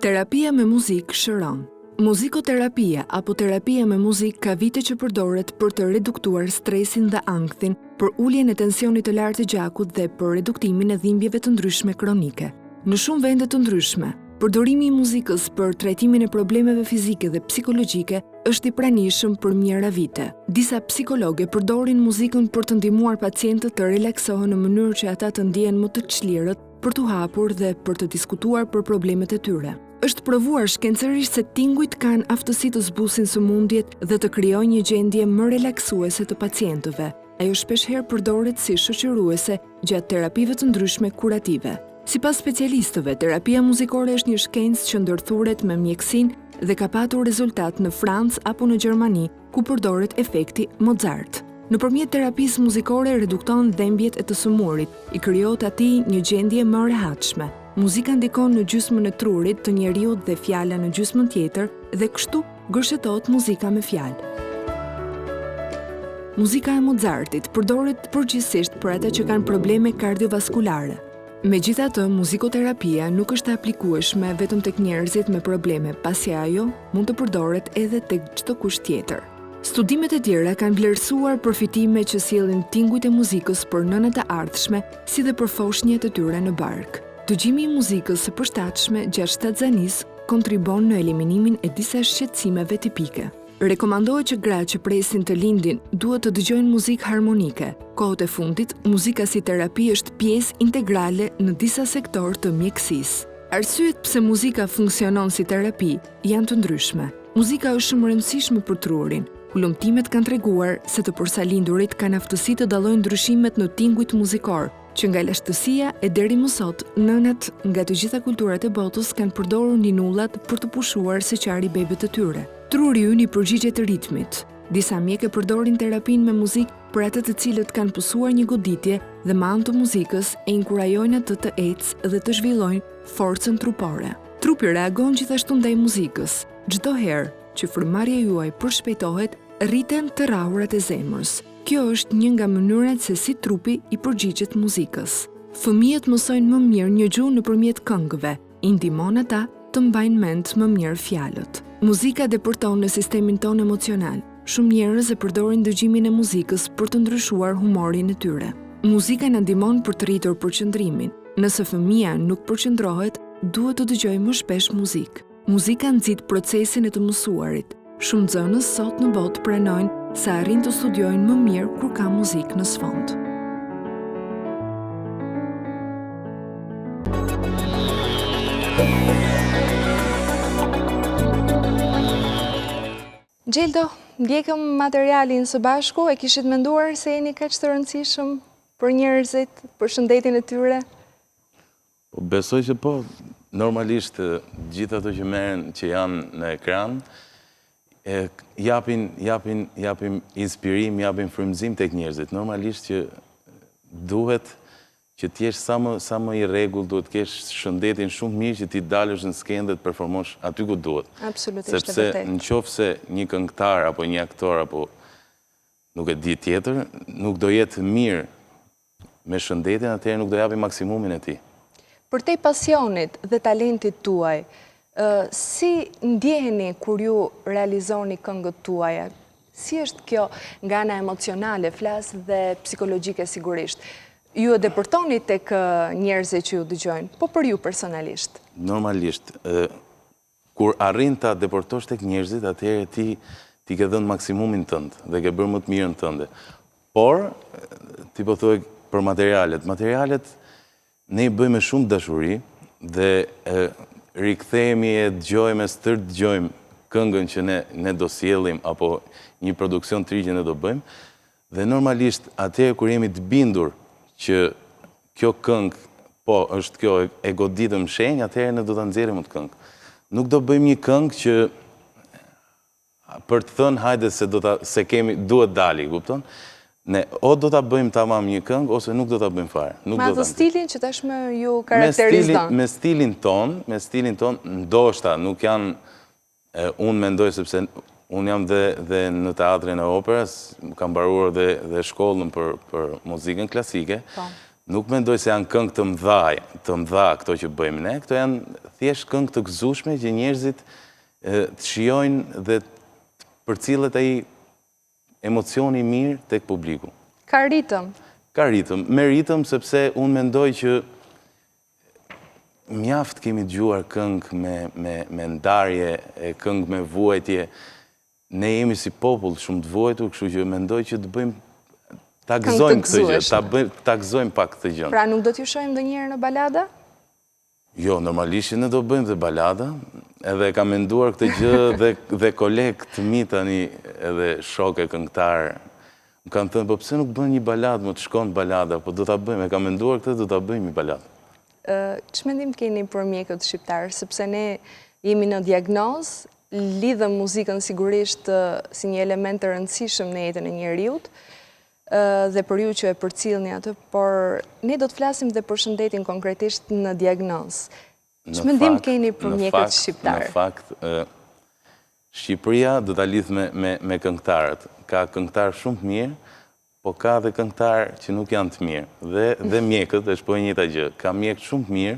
S5: Terapia me muzikë shëron. Muzikoterapia apo terapia me muzikë ka vite që përdoret për të reduktuar stresin dhe ankthin, për uljen e tensionit të lartë të gjakut dhe për reduktimin e dhimbjeve të ndryshme kronike. Në shumë vende të ndryshme, përdorimi i muzikës për trajtimin e problemeve fizike dhe psikologjike është i pranishëm për mijëra vite. Disa psikologë përdorin muzikën për të ndihmuar pacientët të relaksohen në mënyrë që ata të ndihen më të çlirët, për të hapur dhe për të diskutuar për problemet e tyre. Është provuar shkencerisht se tingujt kanë aftësi të zbusin sëmundjet dhe të krijojnë një gjendje më relaksuese të pacientëve. Ajo shpeshherë përdoret si shoqëruese gjatë terapive të ndryshme kurative. Sipas specialistëve, terapia muzikore është një shkencë që ndërthuret me mjekësinë dhe ka patur rezultat në Francë apo në Gjermani, ku përdoret efekti Mozart. Nëpërmjet terapisë muzikore redukton dhimbjet e të sëmurit, i krijohet atij një gjendje më rehatshme. Muzika ndikon në gjysmën e trurit të njeriut dhe fjala në gjysmën tjetër dhe kështu gërshetohet muzika me fjalë. Muzika e Mozartit përdoret përgjithsisht për ata që kanë probleme kardiovaskulare. Megjithatë, muzikoterapia nuk është aplikueshme vetëm tek njerëzit me probleme, pasi ajo mund të përdoret edhe tek çdo kush tjetër. Studimet e tjera kanë vlerësuar përfitime që sjellin tingujt e muzikës për nënat e ardhshme, si dhe për foshnjët e tyre në bark. Dëgjimi i muzikës së përshtatshme gjatë shtatzanisë kontribon në eliminimin e disa shqetësimeve tipike. Rekomandohet që gratë që presin të lindin duhet të dëgjojnë muzikë harmonike. Kohët e fundit, muzika si terapi është pjesë integrale në disa sektorë të mjekësisë. Arsyet pse muzika funksionon si terapi janë të ndryshme. Muzika është shumë e rëndësishme për trurin. Hulumtimet kanë treguar se të përsalindurit kanë aftësi të dallojnë ndryshimet në tingujt muzikor, që nga lashtësia e deri më sot, nënat nga të gjitha kulturat e botës kanë përdorur ninullat për të pushuar së qari bebët të tyre. Truri ynë i përgjigjet të ritmit. Disa mjekë përdorin terapinë me muzikë për atë të cilët kanë pësuar një goditje dhe me anë të muzikës e inkurajojnë atë të ecë dhe të zhvillojnë forcën trupore. Trupi reagon gjithashtu ndaj muzikës. Çdo herë që frymëmarrja juaj përshpejtohet, rriten të rrahurat e zemrës. Kjo është një nga mënyrat se si trupi i përgjigjet muzikës. Fëmijët mësojnë më mirë një gjuhë nëpërmjet këngëve, i ndihmon ata të mbajnë mend më mirë fjalët. Muzika depërton në sistemin tonë emocional. Shumë njerëz e përdorin dëgjimin e muzikës për të ndryshuar humorin e tyre. Muzika na ndihmon për të rritur përqendrimin. Nëse fëmia nuk përqendrohet, duhet të dëgjojë më shpesh muzikë. Muzika nxit procesin e të mësuarit. Shumë nxënës sot në botë pranojnë se arrin të studiojnë më mirë kur ka muzikë në sfond.
S1: Xhieldo, ndjekëm materialin së bashku, e kishit menduar se jeni kaq të rëndësishëm për njerëzit, për shëndetin e tyre?
S4: Besoj që po, normalisht gjithë ato që merren që janë në ekran, japin inspirim, japin frymëzim tek njerëzit. Normalisht që duhet që t'jesh sa më i rregull, duhet t'kesh shëndetin shumë mirë që ti dalësh në skenë dhe të performosh aty ku duhet.
S1: Absolutisht,
S4: sepse nëse një këngëtar apo një aktor apo nuk e di tjetër, nuk do jetë mirë me shëndetin, atëherë nuk do japi maksimumin e tij.
S1: Për te pasionit dhe talentit tuaj, si ndjeheni kur ju realizoni këngët tuaja? Si është kjo nga ana emocionale, flas dhe psikologjike sigurisht? Ju e depërtoni tek njerëzit që ju dëgjojnë, po për ju personalisht?
S4: Normalisht, kur arrin ta depërtosh tek njerëzit, atëherë ti ke dhënë maksimumin tënd dhe ke bërë më të mirën tënde. Por, ti po thuaj për materialet. Materialet ne i bëjmë me shumë dashuri dhe rikthehemi e dëgjojmë, stër dëgjojmë këngën që ne do sjellim apo një produksion të ri që ne do bëjmë. Dhe normalisht atëherë kur jemi të bindur që kjo këngë, po, është kjo e goditëm shenjë, atëherë ne do ta nxjerrim atë këngë. Nuk do bëjmë një këngë që për të thënë hajde se duhet dali, kupton? Ne o do ta bëjmë tamam një këngë ose nuk do ta bëjmë fare.
S1: Me atë stilin që tashmë ju karakterizon.
S4: Me stilin ton, ndoshta nuk janë, unë mendoj sepse unë jam dhe në teatrin e operës, kam mbaruar dhe shkollën për muzikën klasike. Nuk mendoj se janë këngë të mëdha këto që bëjmë ne. Këto janë thjesht këngë të gëzueshme që njerëzit të shijojnë dhe përcillet ai emocioni mirë tek publiku.
S1: Ka ritëm?
S4: Ka ritëm. Me ritëm sepse unë mendoj që mjaft kemi dëgjuar këngë me ndarje, këngë me vuajtje. Ne jemi si popull shumë të vuajtur, kështu që mendoj që të bëjmë ta gëzojmë këtë gjë, ta gëzojmë pak këtë gjë.
S1: Pra nuk do t'ju shohim ndonjëherë në balada?
S4: Jo, normalisht ne do bëjmë dhe balada, edhe kam menduar këtë gjë dhe kolegë të mi tani edhe shokë këngëtar më kanë thënë, po pse nuk bën një baladë, më të shkon balada, po do ta bëjmë, e kam menduar këtë, do ta bëjmë një baladë.
S1: Ç'mendim keni për mjekët shqiptar, sepse ne jemi në diagnozë, lidhëm muzikën sigurisht si një element të rëndësishëm në jetën e njeriut, dhe për ju që e përcillni atë, por ne do të flasim dhe për shëndetin konkretisht në diagnozë. Ç'mendim keni për mjekët shqiptar?
S4: Në fakt, Shqipëria do ta lidh me këngëtarët. Ka këngëtar shumë të mirë, po ka dhe këngëtar që nuk janë të mirë. Dhe mjekët, është po e njëjta gjë. Ka mjekë shumë të mirë,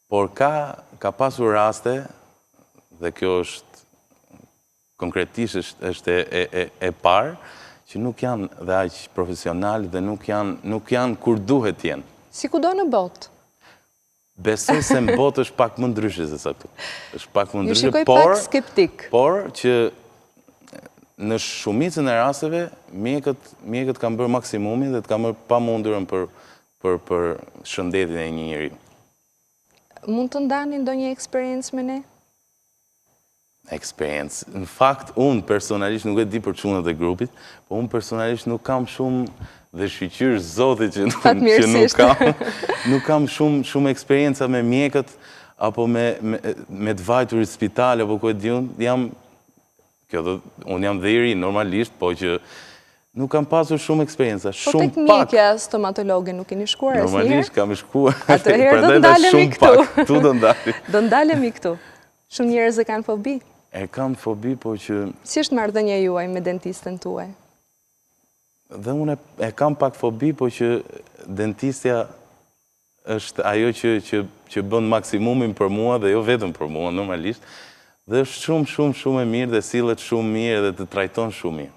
S4: por ka pasur raste, dhe kjo është konkretisht është e parë, që nuk janë dhe aq profesional dhe nuk janë kur duhet jenë.
S1: Si kudo në botë?
S4: Besoj se në botë është pak më ndryshe se sa këtu. Është pak më ndryshe,
S1: ju shikoj pak skeptik.
S4: Por që në shumicën e rasteve mjekët kanë bërë maksimumin dhe të kanë bërë pamundurën për shëndetin e një njeriu.
S1: Mund të ndani ndonjë eksperiencë me ne?
S4: Eksperiencë. Në fakt, unë personalisht nuk e di për çunat e grupit, po unë personalisht nuk kam shumë dhe shqyqyr zotit që nuk kam shumë eksperienca me mjekët, apo me të vajtur i spital, apo ku e di unë, unë jam dhe i ri normalisht, po që nuk kam pasur shumë eksperienca.
S1: Po tek mjekja stomatologe nuk keni shkuar asnjëherë?
S4: Normalisht kam shkuar.
S1: Atëherë do ndalemi këtu.
S4: Këtu do ndalemi.
S1: Do ndalemi këtu. Shumë njerëz e kanë fobi.
S4: E kam fobi, po që...
S1: Si është marrëdhënia juaj me dentistën tuaj?
S4: Dhe unë e kam pak fobi, po që dentistja është ajo që bën maksimumin për mua dhe jo vetëm për mua, normalisht. Dhe është shumë e mirë dhe sillet shumë mirë dhe të trajton shumë mirë.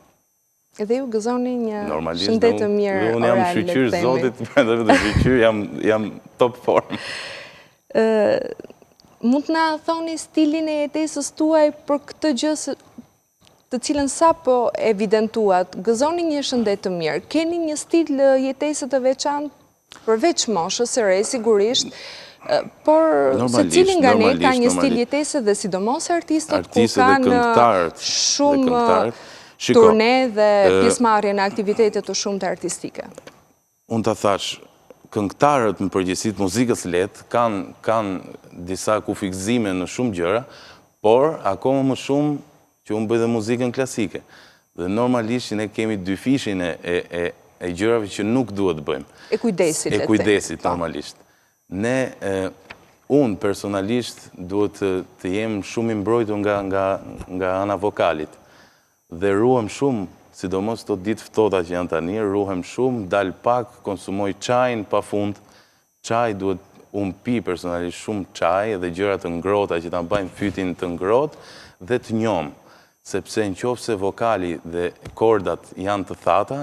S1: Edhe ju gëzoni një shëndet të mirë oral,
S4: unë jam shqyqyr zotit, dhe shqyqyr jam top form.
S1: Mund të na thoni stilin e jetesës tuaj për këtë gjë të cilën sapo evidentuat, gëzoni një shëndet të mirë, keni një stil jetese të veçantë përveç moshës së re, sigurisht, por se cilin nga ne ka një stil jetese dhe sidomos artistët ku kanë shumë turne dhe pjesëmarrje në aktivitete të shumta artistike.
S4: Unë ta thash, këngëtarët në përgjithësi të muzikës lehtë kanë disa kufikëzime në shumë gjëra, por akoma më shumë që unë bëj dhe muzikën klasike. Dhe normalisht ne kemi dy fishin e gjërave që nuk duhet bëjmë.
S1: E kujdesit,
S4: e kujdesit, normalisht. Unë personalisht duhet të jem shumë i mbrojtur nga ana vokalit. Dhe ruhem shumë, sidomos të ditë ftohta që janë tani, ruhem shumë, dal pak, konsumoj çajin pa fund. Çaj duhet, unë pi personalisht shumë çaj dhe gjëra të ngrohta që ta bëjnë fytin të ngrohtë dhe të njom, sepse nëse vokali dhe kordat janë të thata,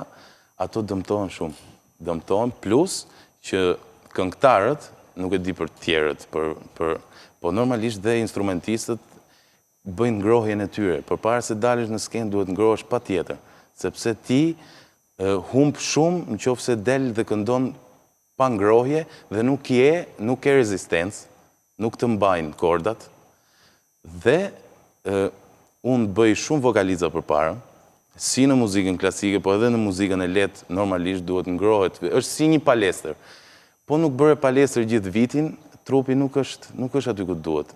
S4: ato dëmtohen shumë. Dëmtohen, plus që këngëtarët, nuk e di për tjerët, po normalisht dhe instrumentistët bëjnë ngrohjen e tyre. Përpara se dalësh në skenë duhet ngrohesh patjetër, sepse ti humb shumë nëse del dhe këndon pa ngrohje dhe nuk ke rezistencë, nuk të mbajnë kordat. Dhe unë bëj shumë vokaliza përpara, si në muzikën klasike, po edhe në muzikën e lehtë normalisht duhet ngrohet. Është si një palestër. Po nuk bëre palestër gjithë vitin, trupi nuk është aty ku duhet.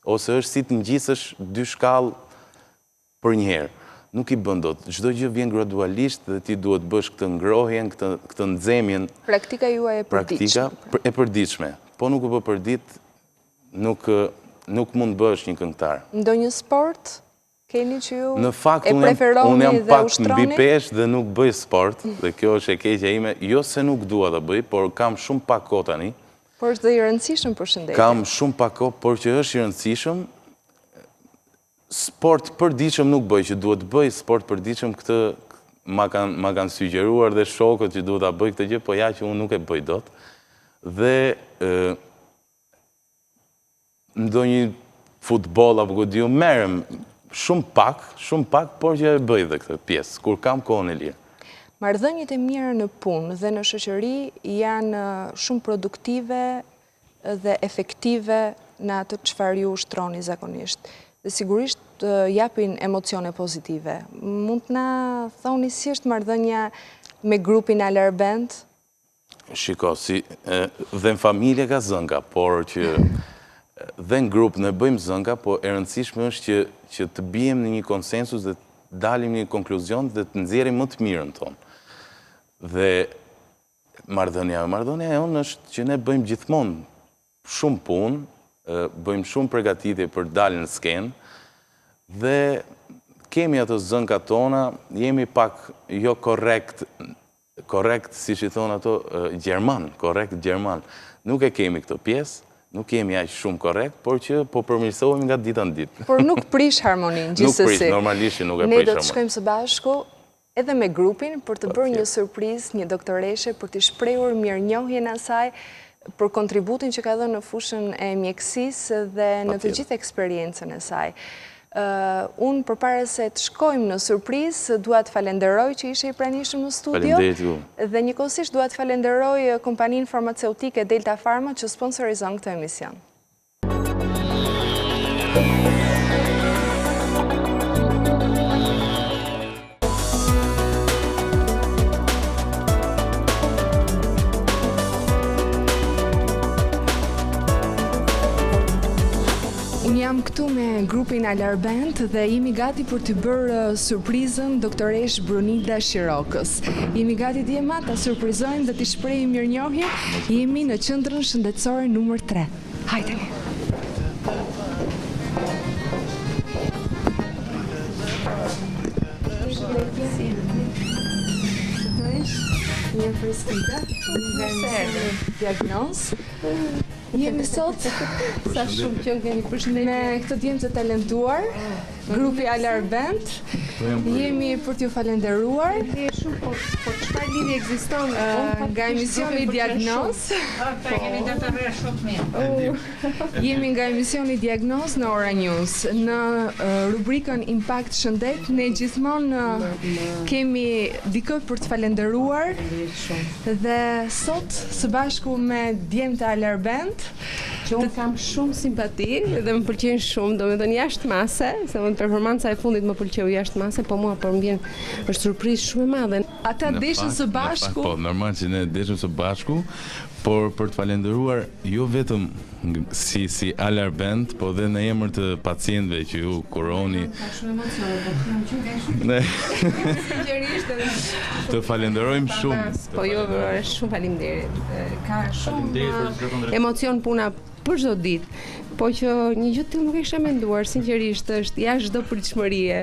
S4: Ose është si të ngjisësh dy shkallë për një herë. Nuk i bën dot. Çdo gjë vjen gradualisht dhe ti duhet bësh këtë ngrohjen, këtë nxemjen.
S1: Praktika juaj e përditshme.
S4: Praktika e përditshme. Po nuk e bë përdit, nuk mund bësh një këngëtar.
S1: Ndonjë sport keni që ju
S4: në fakt,
S1: e preferoni
S4: unë jam
S1: dhe
S4: pak
S1: ushtroni?
S4: mbi peshë dhe nuk bëj sport, dhe kjo është e keqja ime, jo se nuk dua ta bëj, por kam shumë pak kohë tani.
S1: Por është dhe i rëndësishëm për shëndetjen.
S4: Kam shumë pak kohë, por që është i rëndësishëm. Sport përditshëm nuk bëj, që duhet bëj sport përditshëm, këtë ma kanë sugjeruar dhe shokët që duhet ta bëj këtë gjë, po ja që unë nuk e bëj dot. Dhe ndonjë futboll apo ku diu merrem shumë pak, por që e bëj dhe këtë pjesë, kur kam kohën e lirë.
S1: Marrëdhëniet e mira në punë dhe në shoqëri janë shumë produktive dhe efektive në atë çfarë ju ushtroni zakonisht. Dhe sigurisht japin emocione pozitive. Mund të na thoni si është marrëdhënia me grupin Alar Band?
S4: Shiko, dhe në familje ka zënga, por që dhe në grup ne bëjmë zënga, po e rëndësishme është që të bijem në një konsensus dhe dalim një konkluzion dhe të nxjerrim më të mirën tonë. Dhe marrëdhënia jonë është që ne bëjmë gjithmonë shumë punë, bëjmë shumë përgatitje për dalë në skenë dhe kemi ato zënka tona, jemi pak jo korrekt, siç i thonë ato, korrekt gjerman. Nuk e kemi këtë pjesë. Nuk jemi aq shumë korrekt, por që po përmirësohemi nga dita në ditë.
S1: Por nuk prish harmonin, gjithsesi.
S4: Nuk prish, normalisht që nuk e prish harmonin.
S1: Ne do të shkojmë së bashku edhe me grupin për të bërë një surprizë, një doktoreshe, për të shprehur mirënjohjen e saj për kontributin që ka dhënë në fushën e mjekësisë dhe në të gjithë eksperiencën e saj. Unë përpara se të shkojmë në surprizë, dua të falenderoj që ishe i pranishëm në studio.
S4: Faleminderit ju.
S1: Dhe njëkohësisht dua të falenderoj kompaninë farmaceutike Delta Pharma që sponsorizon këtë emision. Jam këtu me grupin Alar Band dhe jemi gati për të bërë surprizën doktoresh Brunilda Shirokës. Jemi gati djema ta surprizojmë dhe t'i shprehim mirënjohje. Jemi në qendrën shëndetësore numër 3. Hajde. Një Freskida, nga Diagnozë. Jemi sot sa shumë që keni përshëndetje me këtë djemë të talentuar, Grupi Alar Band. Jemi për t'ju falenderuar.
S6: Po çfarë lidhje ekziston
S1: nga emisioni Diagnozë. Jemi nga emisioni Diagnozë në Ora News. Në rubrikën Impact Shëndet ne gjithmonë kemi dikë për të falenderuar. Dhe sot së bashku me djemtë Alar Band
S6: që unë kam shumë simpati dhe më pëlqejnë shumë, domethënë jashtë mase, se më performanca e fundit më pëlqeu jashtë mase, po mua për mbien është surprizë shumë e madhe.
S1: Ata deshin së bashku.
S4: Po, normal që ne deshim së bashku, por për të falenderuar jo vetëm si Alar Band, po dhe në emër të pacientëve që ju kuroni. Ne të falenderojmë shumë.
S6: Po jo, shumë faleminderit. Ka shumë emocion puna për çdo ditë. Po që një gjë tillë nuk e kisha menduar, sinqerisht, është jashtë çdo pritshmërie.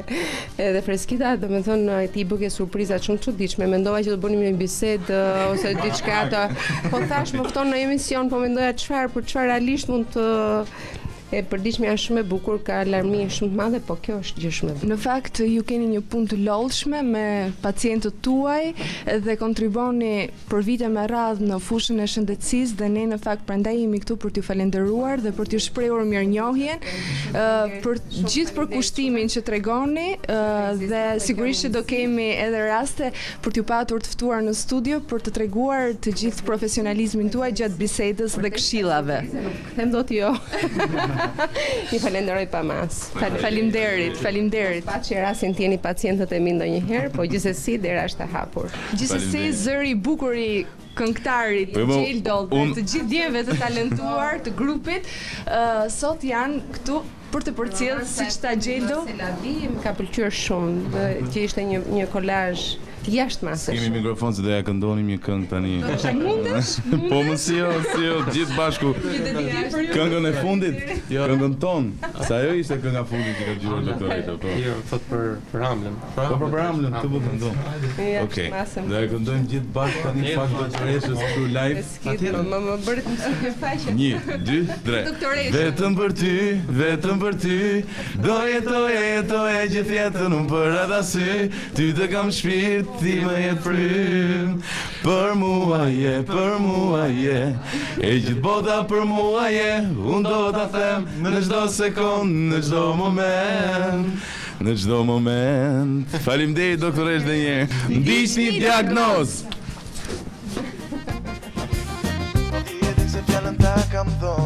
S6: Edhe Freskida, domethënë ti i bëke surpriza shumë çuditshme. Mendova që do bënim një bisedë ose diçka të, po thash më fton në emision, po mendoja çfarë realisht mund të e përditshme janë shumë e bukur, ka alarmi shumë të madhe, po kjo është gjë shumë e bukur.
S1: Në fakt ju keni një punë të lodhshme me pacientët tuaj dhe kontriboni për vite me radhë në fushën e shëndetësisë dhe ne në fakt prandaj jemi këtu për t'ju falenderuar dhe për t'ju shprehur mirënjohjen për gjithë përkushtimin që tregoni dhe sigurisht që do kemi edhe raste për t'ju patur të ftuar në studio për të treguar të gjithë profesionalizmin tuaj gjatë bisedës dhe këshillave.
S6: Them dot jo. Një falenderoj pa mas.
S1: Faleminderit.
S6: Pa që rastin t'jeni pacientët e mi ndonjëherë, po gjithsesi dera është e hapur.
S1: Gjithsesi zëri i bukur i këngëtarit Xhieldo dhe të gjithë djemve të talentuar të grupit sot janë këtu për të përcjellë siç tha Xhieldo.
S6: Më ka pëlqyer shumë që ishte një kolazh jashtë masës.
S4: Kemi mikrofon se do ja këndonim një këngë tani. Po mos jo, gjithë bashku. Këngën e fundit, këngën tonë. Sa ajo ishte kënga fundit që ka dëgjuar doktoreja, po.
S7: Jo, thot për Hamlin.
S4: Po për Hamlin, të bëj këndon. Okej. Do ja këndojmë gjithë bashkë tani fakt doktoreshës këtu live.
S6: Atëherë më bëri të më faqe.
S4: 1, 2, 3. Vetëm për ty, do jetoje gjithë jetën unë për ata sy, ty të kam shpirt, ti më jetë frym, për mua je, e gjithë bota për mua je, unë do t'a them në çdo sekond, në çdo moment. Faleminderit doktoresh dhe një herë. Ndiqni Diagnozë.
S8: Se fjalën ta kam dhënë